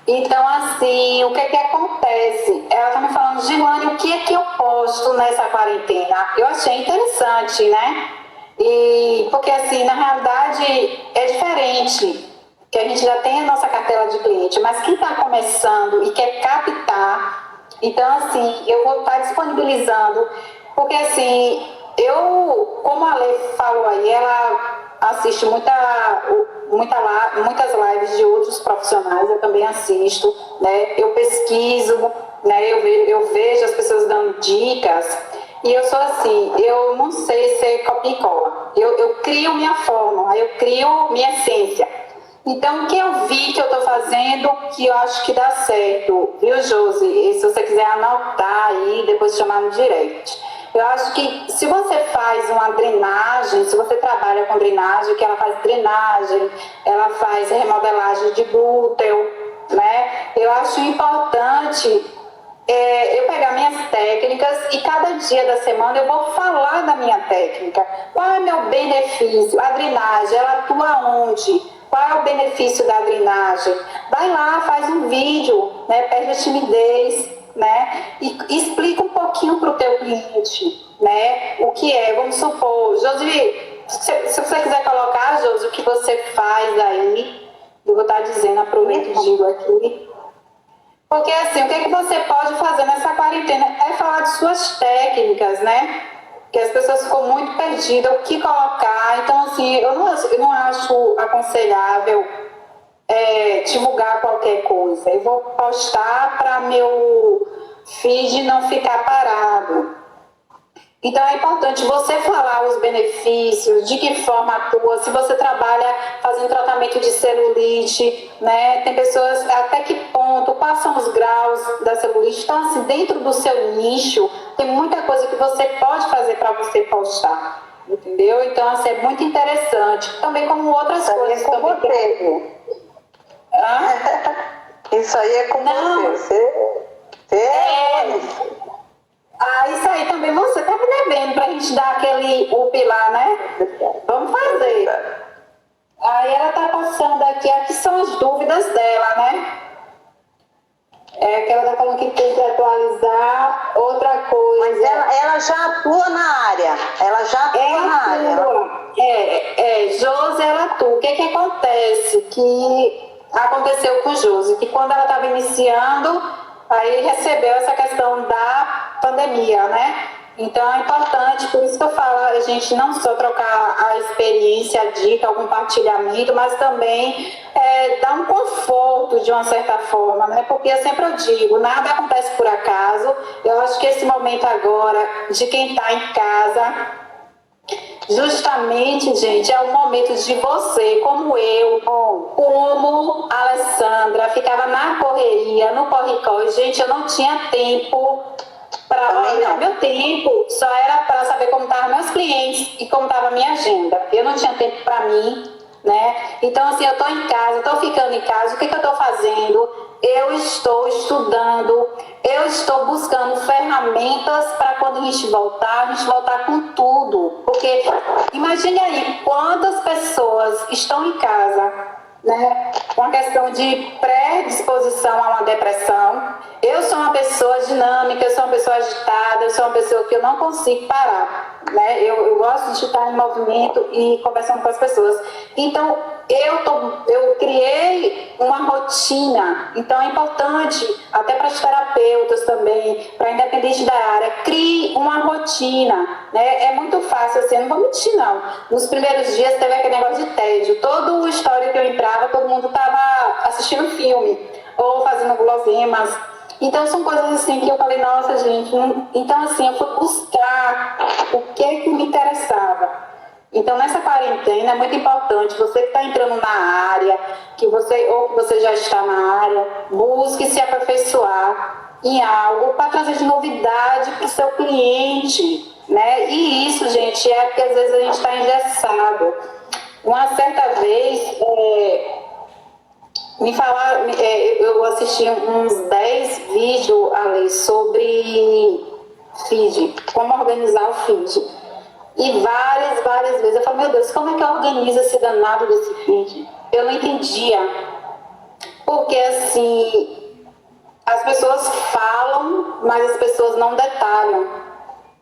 A: Então, assim, o que acontece? Ela está me falando, Girlane, o que é que eu posto nessa quarentena? Eu achei interessante, né? E porque, assim, na realidade é diferente, que a gente já tem a nossa cartela de cliente, mas quem está começando e quer captar, então assim, eu vou estar disponibilizando, porque assim, como a Lê falou aí, ela assiste muitas lives de outros profissionais, eu também assisto, né? Eu pesquiso, né? Eu vejo as pessoas dando dicas, e eu sou assim, eu não sei ser copia e cola, eu crio minha forma, eu crio minha essência. Então, o que eu vi que eu estou fazendo, que eu acho que dá certo, viu, Josi? E se você quiser anotar aí, depois chamar no direct. Eu acho que se você faz uma drenagem, se você trabalha com drenagem, que ela faz drenagem, ela faz remodelagem de glúteo, né? Eu acho importante eu pegar minhas técnicas e cada dia da semana eu vou falar da minha técnica. Qual é o meu benefício? A drenagem, ela atua onde? Qual é o benefício da drenagem? Vai lá, faz um vídeo, né? Perde a timidez, né? E explica um pouquinho para o teu cliente, né? O que é, vamos supor, Josi, se você quiser colocar, Josi, o que você faz aí, eu vou estar dizendo, aproveito e digo aqui. Porque assim, o que você pode fazer nessa quarentena é falar de suas técnicas, né? Que as pessoas ficam muito perdidas, o que colocar. Então, assim, eu não acho aconselhável divulgar qualquer coisa. Eu vou postar para meu feed não ficar parado. Então, é importante você falar os benefícios, de que forma atua, se você trabalha fazendo tratamento de celulite, né? Tem pessoas, até que ponto, quais são os graus da celulite. Então, assim, dentro do seu nicho, tem muita coisa que você pode fazer para você postar, entendeu? Então, assim, é muito interessante. Também como outras coisas.
B: Com você. Isso aí é com você.
A: Isso aí também você tá me devendo pra gente dar aquele up lá, né? Vamos fazer. Aí ela tá passando aqui são as dúvidas dela, né? Que ela tá falando que tem que atualizar outra coisa.
B: Mas ela já atua na área. Ela já atua na área.
A: Josi, ela atua. O que acontece? Que aconteceu com Josi, que quando ela estava iniciando, aí recebeu essa questão da pandemia, né?
C: Então é importante, por isso que eu falo, a gente não só trocar a experiência, a dica, o compartilhamento, mas também dar um conforto de uma certa forma, né? Porque eu sempre digo, nada acontece por acaso. Eu acho que esse momento agora, de quem está em casa, justamente, gente, é o momento de você, como eu, como a Alessandra, ficava na correria, no corre-corre. Gente, eu não tinha tempo para olhar. Meu tempo só era para saber como estavam meus clientes e como estava a minha agenda. Eu não tinha tempo para mim, né? Então, assim, eu estou em casa, estou ficando em casa, o que eu estou fazendo? Eu estou estudando, eu estou buscando ferramentas para quando a gente voltar com tudo. Porque imagine aí quantas pessoas estão em casa, né, com a questão de predisposição a uma depressão. Eu sou uma pessoa dinâmica, eu sou uma pessoa agitada, eu sou uma pessoa que eu não consigo parar, né? Eu gosto de estar em movimento e conversando com as pessoas. Então, eu criei uma rotina. Então, é importante, até para os terapeutas também, para independente da área, crie uma rotina, né? É muito fácil, assim, eu não vou mentir, não. Nos primeiros dias teve aquele negócio de tédio. Todo o histórico que eu entrava, todo mundo estava assistindo filme ou fazendo guloseimas. Então, são coisas assim que eu falei, nossa, gente. Então, assim, eu fui buscar o que me interessava. Então, nessa quarentena é muito importante, você que está entrando na área, ou que você já está na área, busque se aperfeiçoar em algo para trazer de novidade para o seu cliente, né? E isso, gente, é porque às vezes a gente está engessado. Uma certa vez, me falaram, eu assisti uns 10 vídeos ali sobre feed, como organizar o feed. E várias vezes eu falo, meu Deus, como é que eu organizo esse danado desse feed? Eu não entendia. Porque assim, as pessoas falam, mas as pessoas não detalham,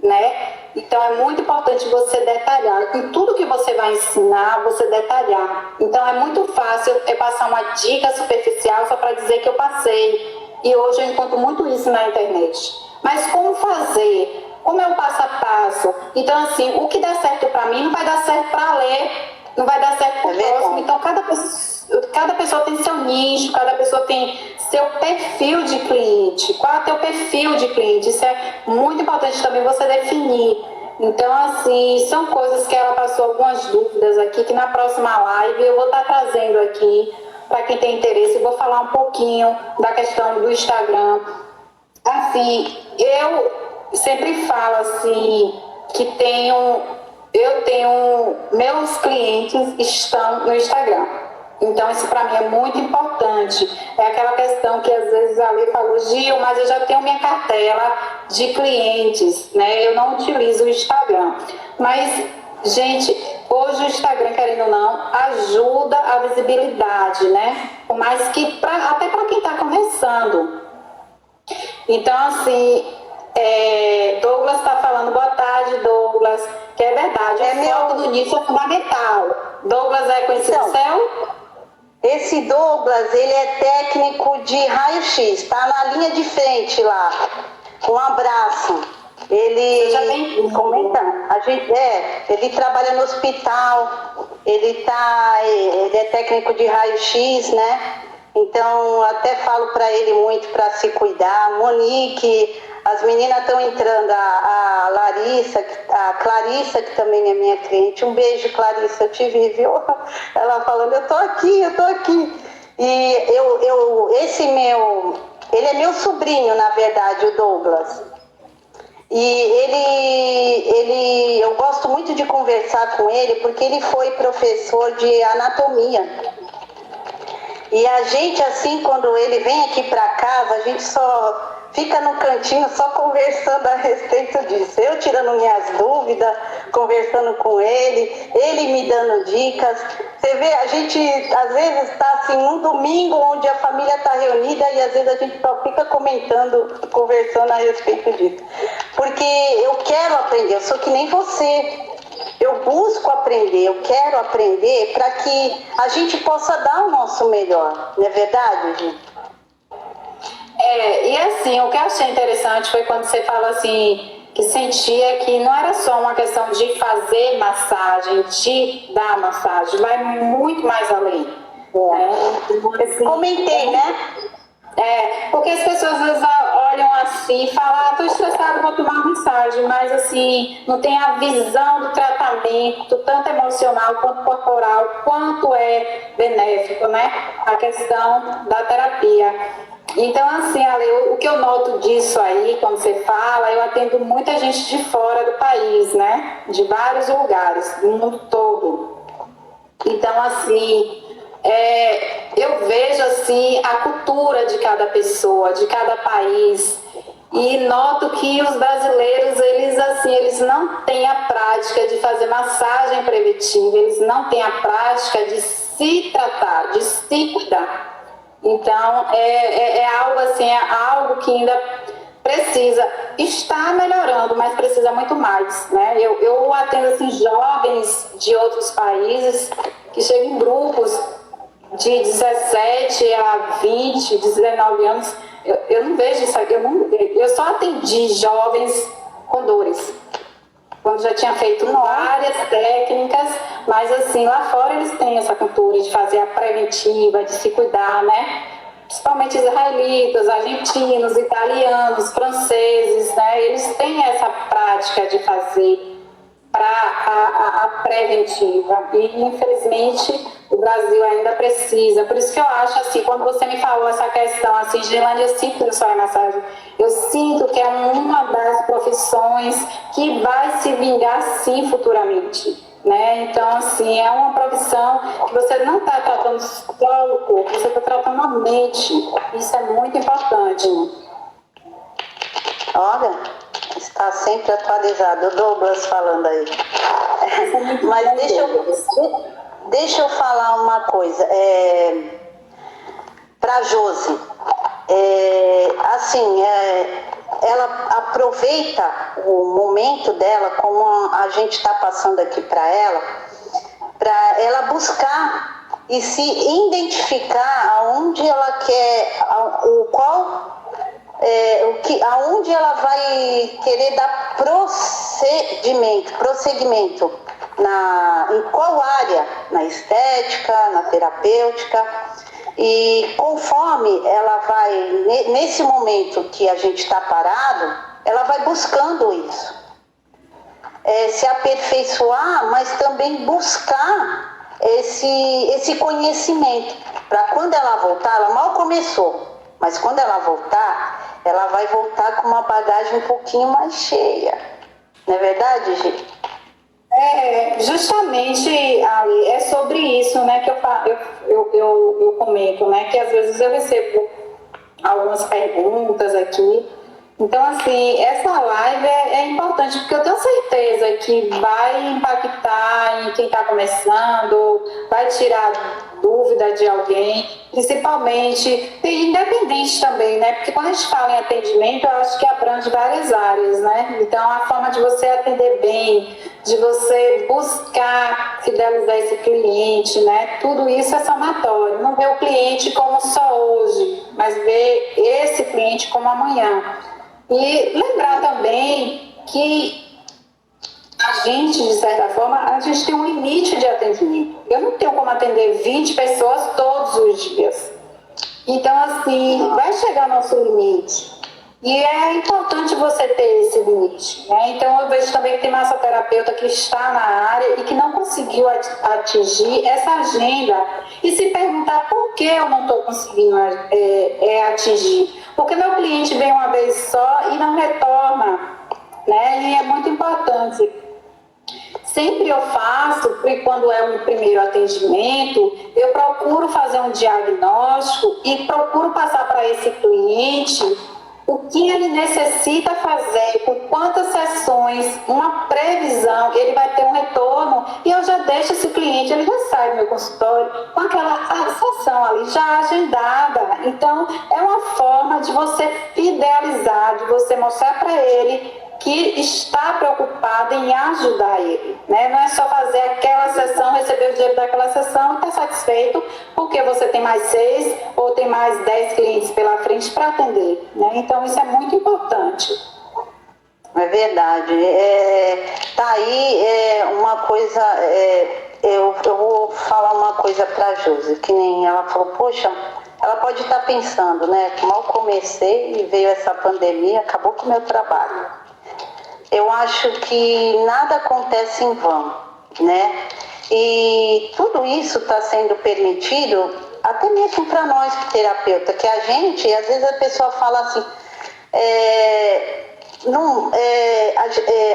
C: né? Então é muito importante você detalhar. Em tudo que você vai ensinar, você detalhar. Então é muito fácil eu passar uma dica superficial só para dizer que eu passei. E hoje eu encontro muito isso na internet. Mas como fazer? Como é o passo a passo? Então, assim, o que dá certo para mim não vai dar certo para ler, não vai dar certo para o próximo. Então, cada pessoa tem seu nicho, cada pessoa tem seu perfil de cliente. Qual é o teu perfil de cliente? Isso é muito importante também você definir. Então, assim, são coisas que ela passou algumas dúvidas aqui, que na próxima live eu vou estar trazendo aqui para quem tem interesse. Eu vou falar um pouquinho da questão do Instagram. Assim, eu sempre falo assim que meus clientes estão no Instagram. Então isso para mim é muito importante. É aquela questão que às vezes a Lê falou, Gil, mas eu já tenho minha cartela de clientes, né? Eu não utilizo o Instagram. Mas, gente, hoje o Instagram, querendo ou não, ajuda a visibilidade, né? Mas que até para quem está começando. Então, assim, Douglas está falando, boa tarde, Douglas, que é verdade, o foco do nicho é fundamental. Douglas é conhecido no céu?
B: Esse Douglas, ele é técnico de raio-x, tá na linha de frente lá. Um abraço. Ele
C: já tem
B: comenta, ele trabalha no hospital, ele é técnico de raio-x, né? Então, até falo para ele muito para se cuidar. Monique, as meninas estão entrando, a Larissa, a Clarissa, que também é minha cliente. Um beijo, Clarissa, eu te vi, viu? Ela falando, eu tô aqui. E ele é meu sobrinho, na verdade, o Douglas. E eu gosto muito de conversar com ele, porque ele foi professor de anatomia. E a gente, assim, quando ele vem aqui para casa, a gente só fica no cantinho só conversando a respeito disso. Eu tirando minhas dúvidas, conversando com ele me dando dicas. Você vê, a gente às vezes está assim, num domingo onde a família está reunida e às vezes a gente só fica comentando, conversando a respeito disso. Porque eu quero aprender, eu sou que nem você. Eu busco aprender, eu quero aprender para que a gente possa dar o nosso melhor, não é verdade, gente?
C: E assim, o que eu achei interessante foi quando você fala assim, que sentia que não era só uma questão de fazer massagem, de dar massagem, vai muito mais além.
B: Assim, comentei, né?
C: Porque as pessoas às vezes olham assim e falam, tô estressada, vou tomar massagem, mas assim, não tem a visão do tratamento, tanto emocional quanto corporal, quanto é benéfico, né? A questão da terapia. Então, assim, Ale, o que eu noto disso aí, quando você fala, eu atendo muita gente de fora do país, né? De vários lugares, do mundo todo. Então, assim, eu vejo, assim, a cultura de cada pessoa, de cada país, e noto que os brasileiros, eles não têm a prática de fazer massagem preventiva, eles não têm a prática de se tratar, de se cuidar. Então, algo assim, algo que ainda precisa, está melhorando, mas precisa muito mais, né? Eu atendo assim, jovens de outros países que chegam em grupos de 17 a 20, 19 anos. Eu não vejo isso aqui, eu só atendi jovens com dores, quando já tinha feito várias técnicas, mas assim, lá fora eles têm essa cultura de fazer a preventiva, de se cuidar, né? Principalmente israelitas, argentinos, italianos, franceses, né? Eles têm essa prática de fazer para a preventiva. E, infelizmente, o Brasil ainda precisa. Por isso que eu acho, assim, quando você me falou essa questão, assim, Gilane, eu sinto no sonho massagem, eu sinto que é uma das profissões que vai se vingar, sim, futuramente. Né? Então, assim, é uma profissão que você não está tratando só o corpo, você está tratando a mente. Isso é muito importante.
B: Olha, está sempre atualizado. O Douglas falando aí. Mas deixa eu falar uma coisa. Para a Josi, ela aproveita o momento dela, como a gente está passando aqui para ela buscar e se identificar aonde ela quer, aonde ela vai querer dar prosseguimento, em qual área, na estética, na terapêutica. E conforme ela vai, nesse momento que a gente está parado, ela vai buscando isso. Se aperfeiçoar, mas também buscar esse conhecimento. Para quando ela voltar, ela mal começou, mas quando ela voltar, ela vai voltar com uma bagagem um pouquinho mais cheia. Não é verdade, Gi?
C: Justamente, Ali, é sobre isso, né, que eu comento, né, que às vezes eu recebo algumas perguntas aqui. Então, assim, essa live é importante, porque eu tenho certeza que vai impactar em quem está começando, vai tirar dúvida de alguém, principalmente, independente também, né? Porque quando a gente fala em atendimento, eu acho que abrange várias áreas, né? Então, a forma de você atender bem, de você buscar fidelizar esse cliente, né? Tudo isso é somatório. Não ver o cliente como só hoje, mas ver esse cliente como amanhã. E lembrar também que a gente, de certa forma, a gente tem um limite de atendimento. Eu não tenho como atender 20 pessoas todos os dias. Então, assim, vai chegar ao nosso limite. E é importante você ter esse limite, né? Então, eu vejo também que tem massoterapeuta que está na área e que não conseguiu atingir essa agenda e se perguntar por que eu não estou conseguindo atingir. Porque meu cliente vem uma vez só e não retorna, né? E é muito importante. Sempre eu faço, quando é um primeiro atendimento, eu procuro fazer um diagnóstico e procuro passar para esse cliente o que ele necessita fazer, com quantas sessões, uma previsão, ele vai ter um retorno, e eu já deixo esse cliente, ele já sai do meu consultório com aquela sessão ali já agendada. Então, é uma forma de você fidelizar, de você mostrar para ele que está preocupada em ajudar ele, né? Não é só fazer aquela sessão, receber o dinheiro daquela sessão e estar satisfeito porque você tem mais 6 ou tem mais 10 clientes pela frente para atender, né? Então, isso é muito importante.
B: É verdade. Tá aí uma coisa, eu vou falar uma coisa para a Josi, que nem ela falou, poxa, ela pode estar pensando, né? Mal comecei e veio essa pandemia, acabou com o meu trabalho. Eu acho que nada acontece em vão, né? E tudo isso está sendo permitido até mesmo para nós, terapeuta, que a gente, às vezes a pessoa fala assim,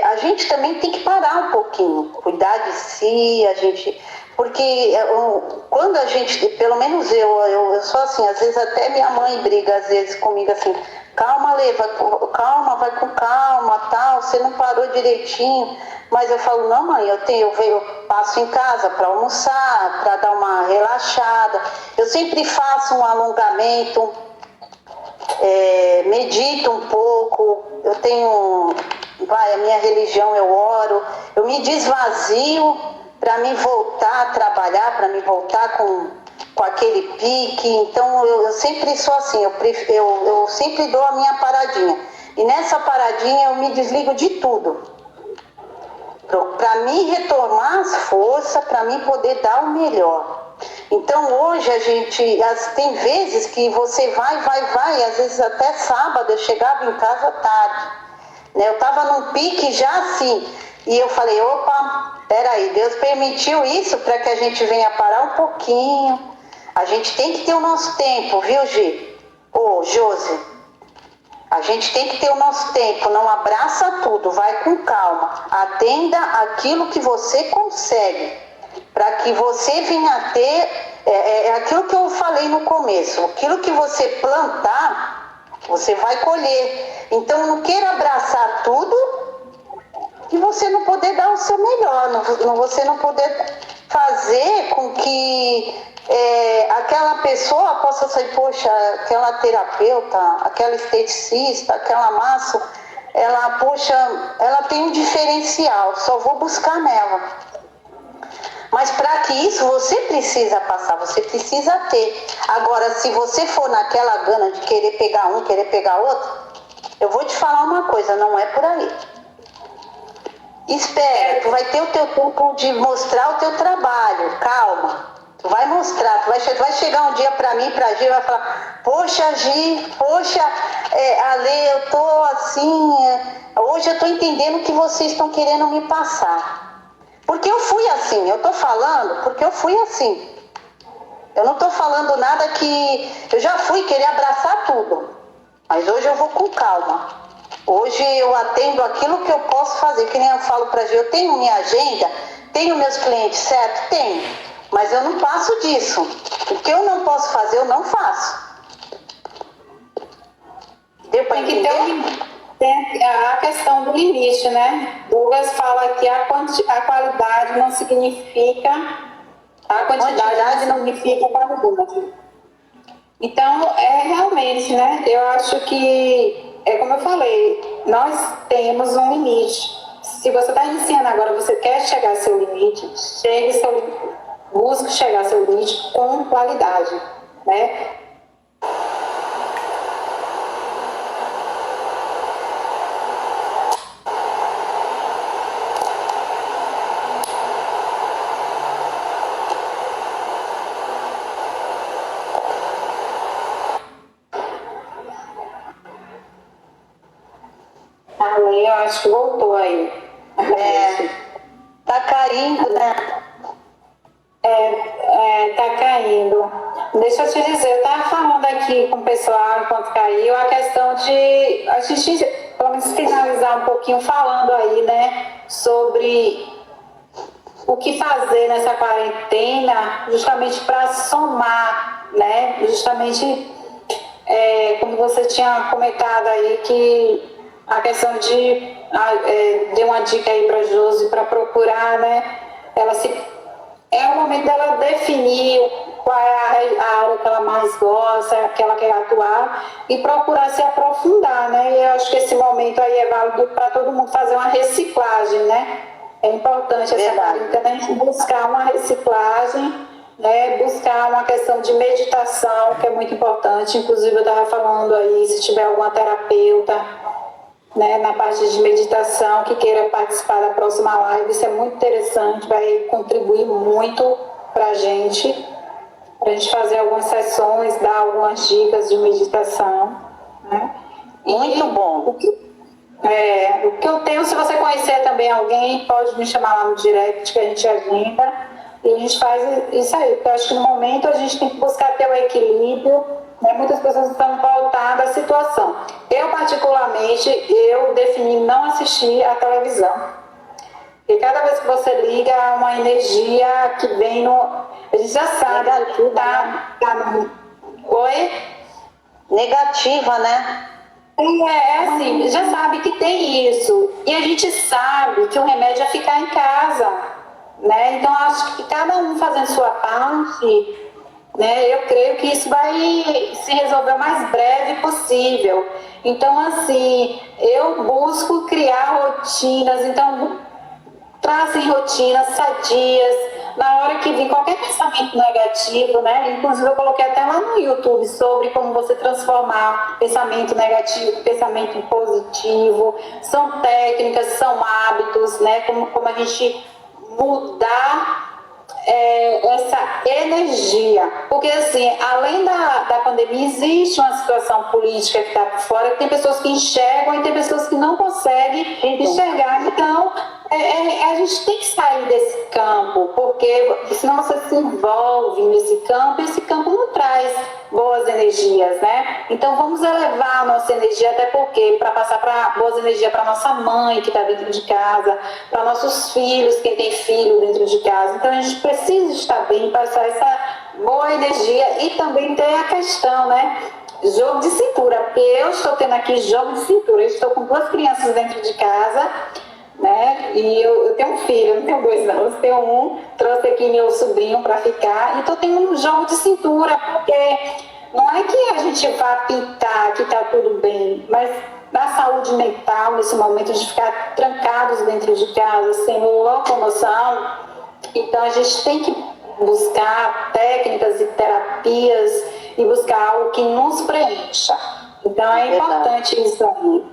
B: a gente também tem que parar um pouquinho, cuidar de si, porque quando a gente, pelo menos eu sou assim, às vezes até minha mãe briga às vezes comigo assim, calma, Lê, calma, vai com calma, tal, você não parou direitinho, mas eu falo, não, mãe, eu passo em casa para almoçar, para dar uma relaxada, eu sempre faço um alongamento, medito um pouco, eu tenho, a minha religião, eu oro, eu me desvazio para me voltar a trabalhar, para me voltar com aquele pique. Então eu sempre sou assim, eu sempre dou a minha paradinha. E nessa paradinha eu me desligo de tudo. Para mim retomar as forças, para mim poder dar o melhor. Então hoje tem vezes que você vai, às vezes até sábado eu chegava em casa tarde, né? Eu estava num pique já assim, e eu falei, opa, peraí, Deus permitiu isso para que a gente venha parar um pouquinho, a gente tem que ter o nosso tempo, viu, Gi? Josi, a gente tem que ter o nosso tempo, não abraça tudo, vai com calma, atenda aquilo que você consegue, para que você venha a ter, aquilo que eu falei no começo, aquilo que você plantar, você vai colher. Então não queira abraçar tudo e você não poder dar o seu melhor, você não poder fazer com que aquela pessoa possa sair, poxa, aquela terapeuta, aquela esteticista, aquela maço, ela tem um diferencial, só vou buscar nela. Mas para que isso você precisa passar, você precisa ter. Agora, se você for naquela gana de querer pegar um, querer pegar outro, eu vou te falar uma coisa, não é por aí. Espera, tu vai ter o teu tempo de mostrar o teu trabalho, calma. Tu vai mostrar, tu vai chegar um dia para mim, pra Gi, e vai falar, poxa Gi, poxa, Ale, eu tô assim, hoje eu tô entendendo o que vocês estão querendo me passar. Porque eu fui assim, eu tô falando porque eu fui assim. Eu não tô falando nada que... Eu já fui querer abraçar tudo, mas hoje eu vou com calma. Hoje eu atendo aquilo que eu posso fazer, que nem eu falo pra Gi, eu tenho minha agenda, tenho meus clientes, certo? Tenho, mas eu não passo disso. O que eu não posso fazer, eu não faço. Deu pra entender?
C: Tem a questão do limite, né? Douglas fala que a qualidade não significa... A quantidade não significa qualidade. Então, realmente, né? Eu acho que, como eu falei, nós temos um limite. Se você está iniciando agora, você quer chegar ao seu limite, busque chegar ao seu limite com qualidade, né? Eu acho que voltou aí.
B: Tá caindo, né?
C: Tá caindo. Deixa eu te dizer, eu estava falando aqui com o pessoal enquanto caiu, a questão de a gente, vamos finalizar um pouquinho falando aí, né, sobre o que fazer nessa quarentena, justamente para somar, né, justamente como você tinha comentado aí, que a questão de deu uma dica aí para a Josi para procurar, né? É o momento dela definir qual é a área que ela mais gosta, que ela quer atuar e procurar se aprofundar, né? E eu acho que esse momento aí é válido para todo mundo fazer uma reciclagem, né? É importante essa quarentena, a gente buscar uma reciclagem, né? Buscar uma questão de meditação, que é muito importante. Inclusive eu estava falando aí, se tiver alguma terapeuta né, na parte de meditação, que queira participar da próxima live, isso é muito interessante, vai contribuir muito para a gente fazer algumas sessões, dar algumas dicas de meditação, né?
B: Muito bom.
C: O que eu tenho, se você conhecer também alguém, pode me chamar lá no direct que a gente agenda e a gente faz isso aí, porque eu acho que no momento a gente tem que buscar ter o equilíbrio, né? Muitas pessoas estão voltadas à situação. Eu, particularmente, defini não assistir à televisão. E cada vez que você liga, é uma energia que vem no... A gente já sabe, Oi?
B: Negativa, né?
C: Assim, já sabe que tem isso. E a gente sabe que o remédio é ficar em casa, né? Então, acho que cada um fazendo sua parte, né? Eu creio que isso vai se resolver o mais breve possível. Então, assim, eu busco criar rotinas, então trazem rotinas sadias. Na hora que vir qualquer pensamento negativo, né? Inclusive eu coloquei até lá no YouTube sobre como você transformar pensamento negativo em pensamento positivo. São técnicas, são hábitos, né? Como a gente mudar essa energia. Porque, assim, além da pandemia, existe uma situação política que está por fora, que tem pessoas que enxergam e tem pessoas que não conseguem enxergar. Então, a gente tem que sair desse campo, porque senão você se envolve nesse campo e esse campo não traz boas energias, né? Então, vamos elevar a nossa energia, até porque para passar boas energias para nossa mãe que está dentro de casa, para nossos filhos, quem tem filho dentro de casa. Então, a gente precisa estar bem, passar essa boa energia e também ter a questão, né? Jogo de cintura, porque eu estou tendo aqui jogo de cintura, eu estou com 2 crianças dentro de casa, né? E eu tenho um filho, não tenho 2 não, eu tenho um, trouxe aqui meu sobrinho para ficar, e estou tendo um jogo de cintura, porque não é que a gente vá pintar que está tudo bem, mas na saúde mental, nesse momento de ficar trancados dentro de casa, sem locomoção, então a gente tem que buscar técnicas e terapias e buscar algo que nos preencha. Então é importante isso aí,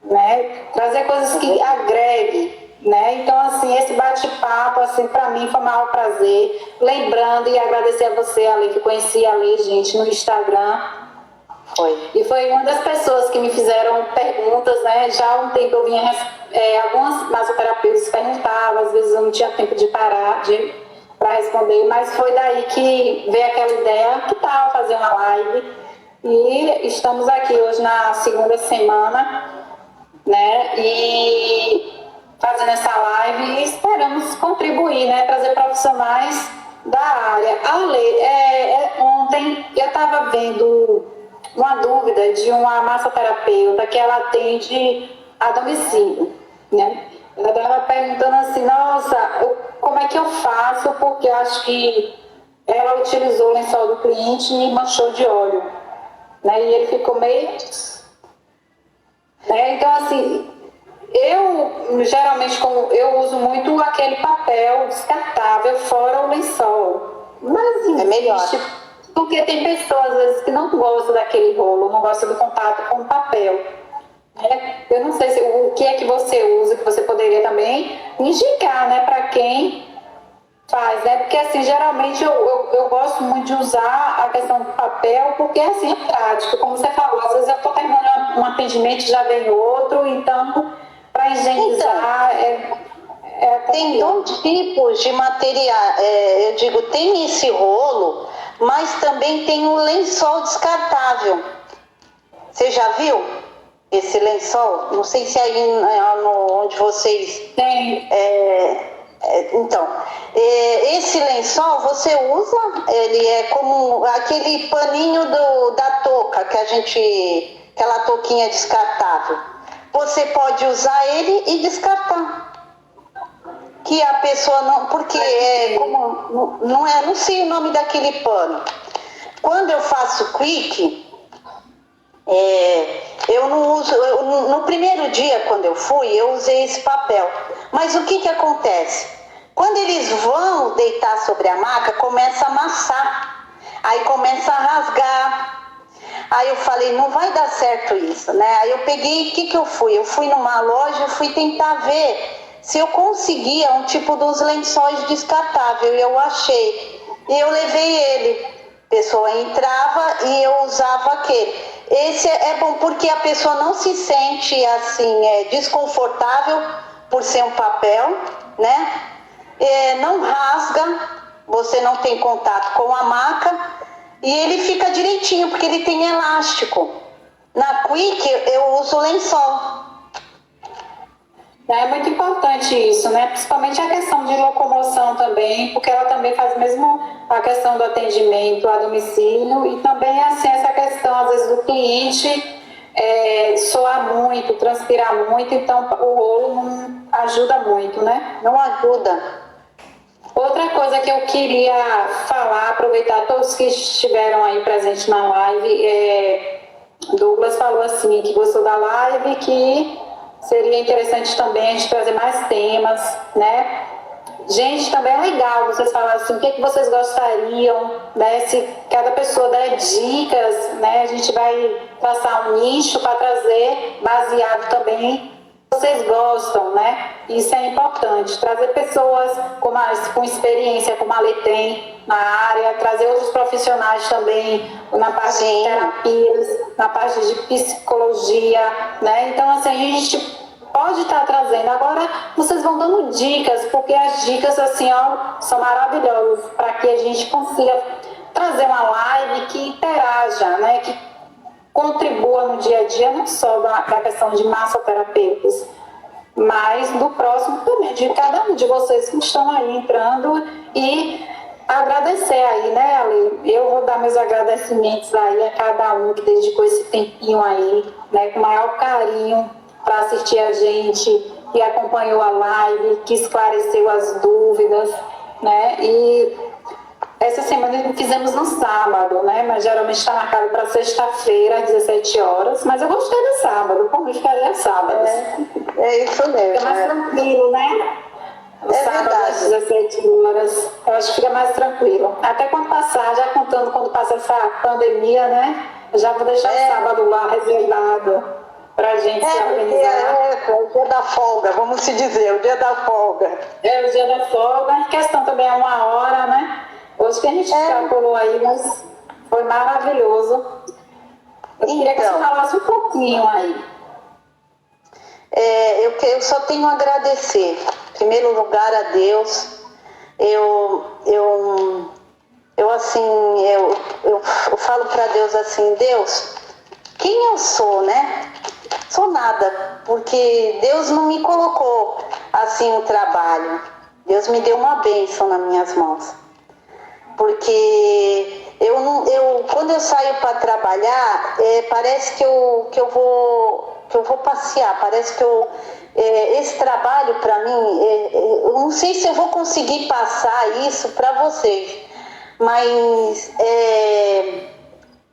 C: né? Trazer coisas que agreguem, né? Então, assim, esse bate-papo, assim, para mim foi um maior prazer. Lembrando e agradecer a você, Ale, que conheci a Ale, gente, no Instagram. E foi uma das pessoas que me fizeram perguntas, né? Já há um tempo eu vinha, algumas massoterapeutas perguntavam, às vezes eu não tinha tempo de parar para responder, mas foi daí que veio aquela ideia, que tal fazer uma live? E estamos aqui hoje na segunda semana, né? E fazendo essa live e esperamos contribuir, né? Trazer profissionais da área. Ale, ontem eu estava vendo uma dúvida de uma massoterapeuta que ela atende a domicílio, né? Ela estava perguntando assim, nossa, como é que eu faço? Porque eu acho que ela utilizou o lençol do cliente e manchou de óleo, né? E ele ficou meio... né? Então, assim, eu geralmente eu uso muito aquele papel descartável fora o lençol. Mas
B: é melhor.
C: Porque tem pessoas, às vezes, que não gostam daquele rolo, não gostam do contato com o papel. Eu não sei o que é que você usa, que você poderia também indicar, né, para quem faz, né? Porque, assim, geralmente eu gosto muito de usar a questão do papel, porque, assim, é prático. Como você falou, às vezes eu estou terminando um atendimento e já vem outro, então, para higienizar...
B: Tem 2 tipos de material, eu digo, tem esse rolo, mas também tem o lençol descartável. Você já viu esse lençol? Não sei se aí onde vocês...
C: Tem.
B: Então, esse lençol você usa, ele é como aquele paninho da touca, aquela touquinha descartável. Você pode usar ele e descartar. Que a pessoa não... Porque não sei o nome daquele pano. Quando eu faço quick, eu não uso... no primeiro dia, quando eu fui, eu usei esse papel. Mas o que acontece? Quando eles vão deitar sobre a maca, começa a amassar. Aí começa a rasgar. Aí eu falei, não vai dar certo isso, né? Aí eu peguei, o que que eu fui? Eu fui numa loja, fui tentar ver se eu conseguia um tipo dos lençóis descartáveis. Eu achei. E eu levei ele. A pessoa entrava e eu usava aquele. Esse é bom porque a pessoa não se sente assim, desconfortável por ser um papel, né? Não rasga, você não tem contato com a maca e ele fica direitinho porque ele tem elástico. Na Quick eu uso lençol.
C: É muito importante isso, né? Principalmente a questão de locomoção também, porque ela também faz mesmo a questão do atendimento a domicílio e também assim, essa questão, às vezes, do cliente suar muito, transpirar muito, então o rolo não ajuda muito, né?
B: Não ajuda.
C: Outra coisa que eu queria falar, aproveitar todos que estiveram aí presentes na live, Douglas falou assim, que gostou da live, que seria interessante também a gente trazer mais temas, né? Gente, também é legal vocês falarem assim, o que vocês gostariam, né? Se cada pessoa der dicas, né? A gente vai traçar um nicho para trazer, baseado também vocês gostam, né? Isso é importante. Trazer pessoas com experiência, como a Lê tem na área, trazer outros profissionais também na parte de terapias, na parte de psicologia, né? Então, assim, a gente pode estar trazendo. Agora, vocês vão dando dicas, porque as dicas, assim, ó, são maravilhosas para que a gente consiga trazer uma live que interaja, né? Que contribua no dia a dia, não só da questão de massoterapeutas, mas do próximo também, de cada um de vocês que estão aí entrando e agradecer aí, né, Ale? Eu vou dar meus agradecimentos aí a cada um que dedicou esse tempinho aí, né, com o maior carinho para assistir a gente, que acompanhou a live, que esclareceu as dúvidas, né, e essa semana fizemos no sábado, né? Mas geralmente está marcado para sexta-feira, às 17 horas. Mas eu gostei do sábado, como ficaria sábado.
B: É isso mesmo.
C: Fica mais tranquilo, né? O sábado
B: verdade.
C: às 17 horas. Eu acho que fica mais tranquilo. Até quando passar, já contando quando passa essa pandemia, né? Eu já vou deixar o sábado lá reservado para a gente se organizar.
B: É o dia da folga, vamos se dizer, o dia da folga.
C: É o dia da folga. A questão também é 1 hora, né? Hoje que a gente calculou aí, mas foi maravilhoso. Eu queria que você falasse um pouquinho aí.
B: Eu só tenho a agradecer. Em primeiro lugar a Deus. Eu falo para Deus assim, Deus, quem eu sou, né? Sou nada, porque Deus não me colocou assim um trabalho. Deus me deu uma bênção nas minhas mãos. Porque quando eu saio para trabalhar, parece que eu vou passear, parece que esse trabalho para mim, eu não sei se eu vou conseguir passar isso para vocês, mas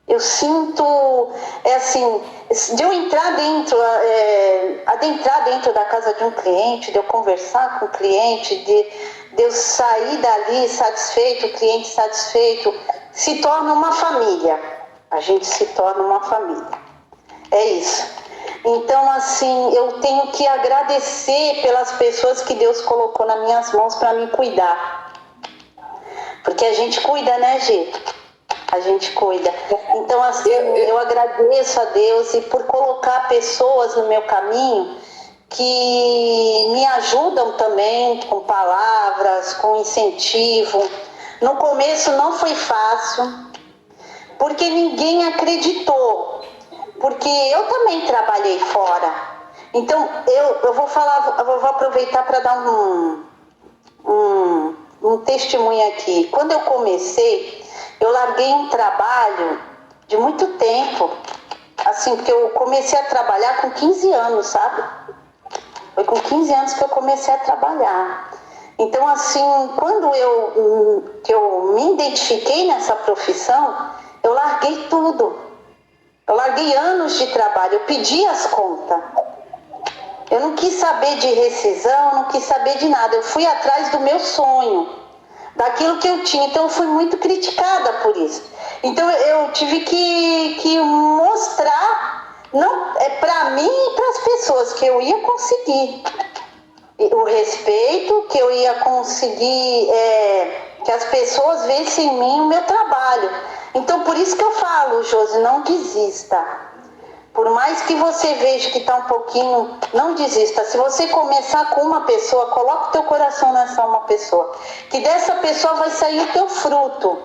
B: eu sinto, assim, de eu entrar adentrar dentro da casa de um cliente, de eu conversar com o cliente, de eu sair dali satisfeito, o cliente satisfeito, se torna uma família. A gente se torna uma família. É isso. Então, assim, eu tenho que agradecer pelas pessoas que Deus colocou nas minhas mãos para me cuidar. Porque a gente cuida, né, Gê? A gente cuida. Então, assim, eu agradeço a Deus e por colocar pessoas no meu caminho que me ajudam também com palavras, com incentivo. No começo não foi fácil, porque ninguém acreditou, porque eu também trabalhei fora. Então, eu vou aproveitar para dar um testemunho aqui. Quando eu comecei, eu larguei um trabalho de muito tempo, assim, porque eu comecei a trabalhar com 15 anos, sabe? Foi com 15 anos que eu comecei a trabalhar. Então, assim, quando eu me identifiquei nessa profissão, eu larguei tudo. Eu larguei anos de trabalho, eu pedi as contas. Eu não quis saber de rescisão, não quis saber de nada. Eu fui atrás do meu sonho, daquilo que eu tinha. Então, eu fui muito criticada por isso. Então eu tive que mostrar, não, para mim e para as pessoas, que eu ia conseguir o respeito, que eu ia conseguir que as pessoas vissem em mim o meu trabalho. Então por isso que eu falo, Josi, não desista. Por mais que você veja que está um pouquinho, não desista. Se você começar com uma pessoa, coloca o teu coração nessa uma pessoa, que dessa pessoa vai sair o teu fruto.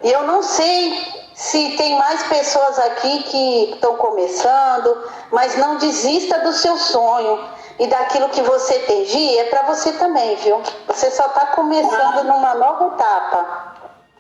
B: E eu não sei se tem mais pessoas aqui que estão começando, mas não desista do seu sonho e daquilo que você tem. Gi, é para você também, viu? Você só está começando numa nova etapa.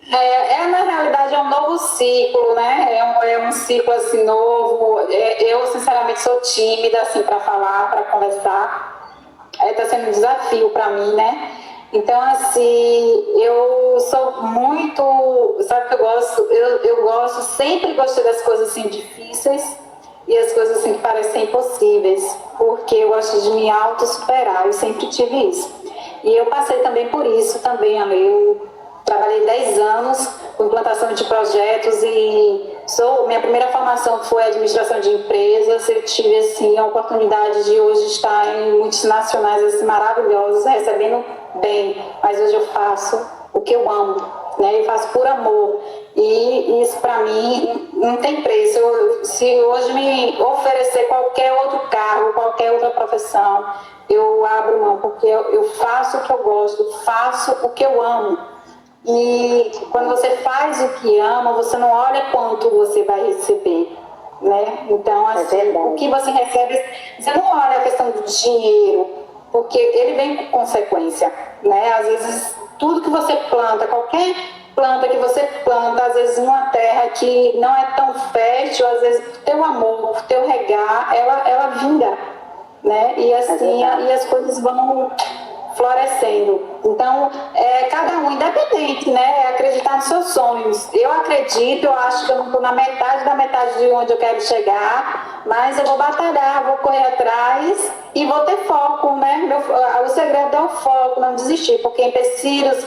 C: Na realidade, é um novo ciclo, né? É um ciclo, assim, novo. Eu, sinceramente, sou tímida, assim, para falar, para conversar. Está sendo um desafio para mim, né? Então, assim, eu sou muito... Sabe o que eu gosto? Eu gosto, sempre gostei das coisas, assim, difíceis e as coisas, assim, que parecem impossíveis, porque eu gosto de me auto-superar, eu sempre tive isso. E eu passei também por isso, também, eu trabalhei 10 anos com implantação de projetos e minha primeira formação foi administração de empresas. Eu tive assim, a oportunidade de hoje estar em multinacionais assim, maravilhosas, recebendo bem, mas hoje eu faço o que eu amo, né? Eu faço por amor e isso para mim não tem preço. Se hoje me oferecer qualquer outro cargo, qualquer outra profissão, eu abro mão, porque eu faço o que eu gosto, faço o que eu amo. E quando você faz o que ama, você não olha quanto você vai receber, né? Então, assim, o que você recebe, você não olha a questão do dinheiro, porque ele vem com consequência, né? Às vezes, tudo que você planta, qualquer planta que você planta, às vezes numa terra que não é tão fértil, às vezes o teu amor, o teu regar, ela vinga, né? E assim, e as coisas vão florescendo. Então, cada um independente, né? É acreditar nos seus sonhos. Eu acredito, eu acho que eu não estou na metade da metade de onde eu quero chegar, mas eu vou batalhar, vou correr atrás e vou ter foco, né? O segredo é o foco, não desistir, porque empecilhos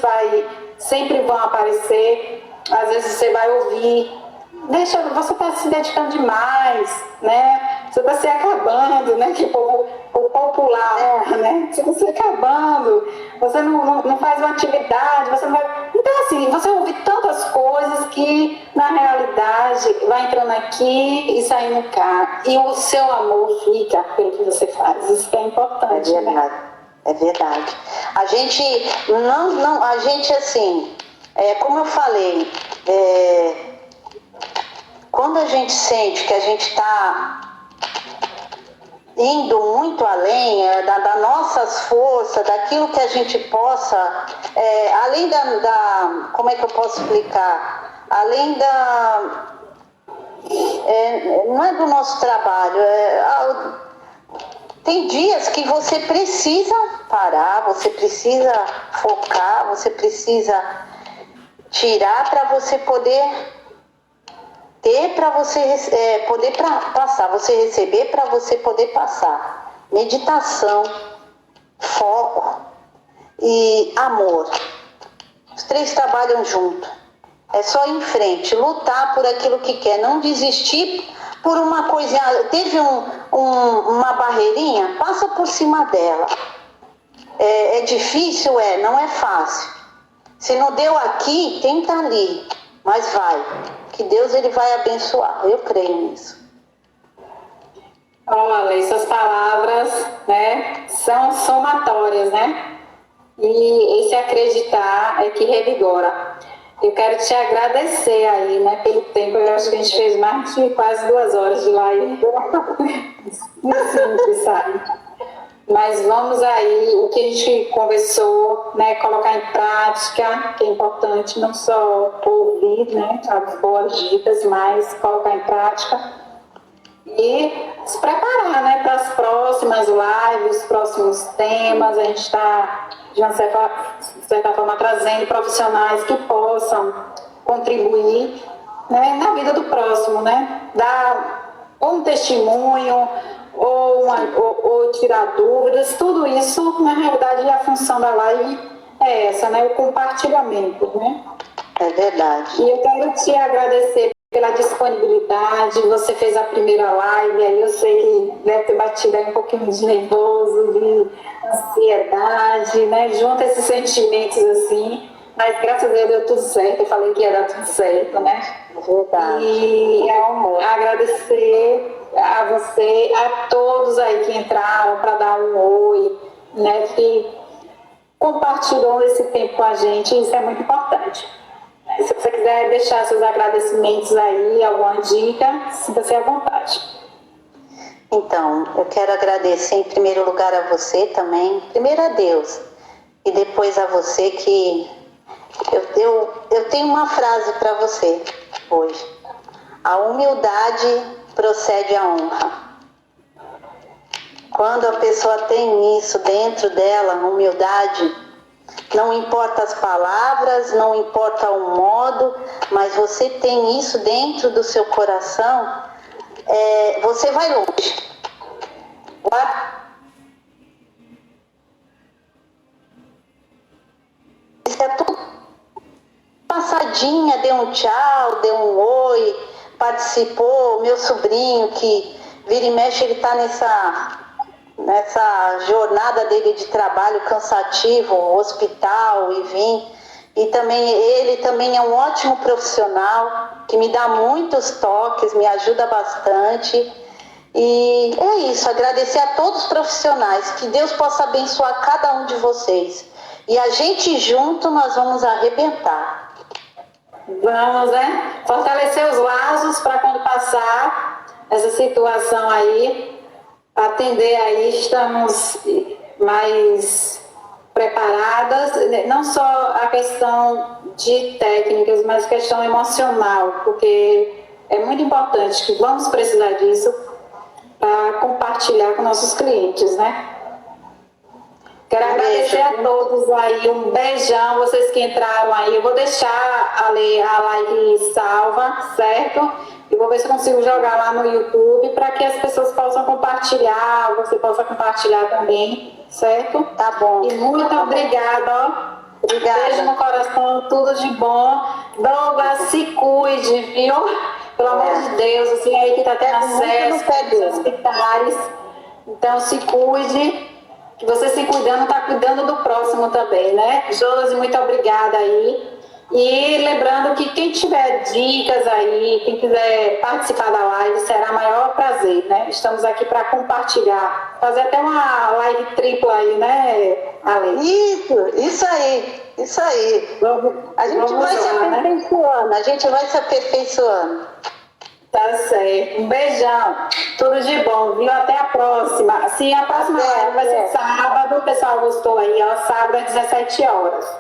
C: sempre vão aparecer. Às vezes você vai ouvir, você está se dedicando demais, né? Você está se acabando, né? Tipo, o popular, né? Você está se acabando, você não faz uma atividade, você não vai... Então, assim, você ouve tantas coisas que, na realidade, vai entrando aqui e saindo cá. E o seu amor fica pelo que você faz. Isso que é importante, né?
B: É verdade. A gente, a gente, assim, como eu falei, quando a gente sente que a gente está indo muito além das nossas forças, daquilo que a gente possa, além como é que eu posso explicar? Além não é do nosso trabalho, tem dias que você precisa parar, você precisa focar, você precisa tirar para você poder ter, para você poder passar, você receber para você poder passar. Meditação, foco e amor. Os três trabalham junto. É só ir em frente, lutar por aquilo que quer, não desistir por uma coisa. Teve uma barreirinha, passa por cima dela. É difícil? Não é fácil. Se não deu aqui, tenta ali, mas vai. Que Deus ele vai abençoar, eu creio nisso.
C: Olha, essas palavras, né, são somatórias, né? E esse acreditar é que revigora. Eu quero te agradecer aí, né, pelo tempo. Eu acho que a gente fez mais de quase 2 horas de live. Simples, sabe? Mas vamos aí, o que a gente conversou, né, colocar em prática, que é importante, não só ouvir, né, as boas dicas, mas colocar em prática e se preparar, né, para as próximas lives, os próximos temas. A gente está, de uma certa forma, trazendo profissionais que possam contribuir, né, na vida do próximo, né, dar um testemunho, ou tirar dúvidas, tudo isso, na realidade, a função da live é essa, né? O compartilhamento, né?
B: É verdade.
C: E eu quero te agradecer pela disponibilidade. Você fez a primeira live, aí eu sei que deve ter batido aí um pouquinho de nervoso, de ansiedade, né? Junta esses sentimentos assim. Mas graças a Deus deu tudo certo. Eu falei que ia dar tudo certo, né?
B: É verdade.
C: E agradecer a você, a todos aí que entraram para dar um oi, né? Que compartilhou esse tempo com a gente. Isso é muito importante. Se você quiser deixar seus agradecimentos aí, alguma dica, sinta-se à vontade.
B: Então, eu quero agradecer em primeiro lugar a você também, primeiro a Deus, e depois a você que eu tenho uma frase para você hoje. A humildade procede à honra. Quando a pessoa tem isso dentro dela, humildade, não importa as palavras, não importa o modo, mas você tem isso dentro do seu coração, você vai longe. Isso é tudo passadinha, deu um tchau, deu um oi, participou, meu sobrinho que vira e mexe, ele está nessa jornada dele de trabalho cansativo, hospital e vim. E também ele também é um ótimo profissional, que me dá muitos toques, me ajuda bastante. E é isso, agradecer a todos os profissionais, que Deus possa abençoar cada um de vocês. E a gente junto nós vamos arrebentar.
C: Vamos, né? Fortalecer os laços para quando passar essa situação aí, atender aí, estamos mais preparadas, não só a questão de técnicas, mas questão emocional, porque é muito importante que vamos precisar disso para compartilhar com nossos clientes, né? Quero agradecer a todos aí, um beijão, vocês que entraram aí. Eu vou deixar a live salva, certo? E vou ver se eu consigo jogar lá no YouTube para que as pessoas possam compartilhar, você possa compartilhar também, certo?
B: Tá bom.
C: E muito obrigada, ó.
B: Obrigada.
C: Beijo no coração, tudo de bom. Douglas, se cuide, viu? Pelo amor de Deus, assim, aí que tá tendo acesso aos hospitais. Então, se cuide. Que você se cuidando, está cuidando do próximo também, né? Josi, muito obrigada aí. E lembrando que quem tiver dicas aí, quem quiser participar da live, será maior prazer, né? Estamos aqui para compartilhar, fazer até uma live tripla aí, né, Ale?
B: Isso aí. A gente vai se aperfeiçoando, né? A gente vai se aperfeiçoando.
C: Tá certo. Um beijão. Tudo de bom, viu? Até a próxima. Sim, a próxima live vai ser sábado. O pessoal gostou aí, ó. Sábado às 17 horas.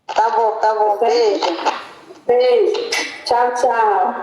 B: Tá bom. Beijo.
C: Beijo. Tchau, tchau.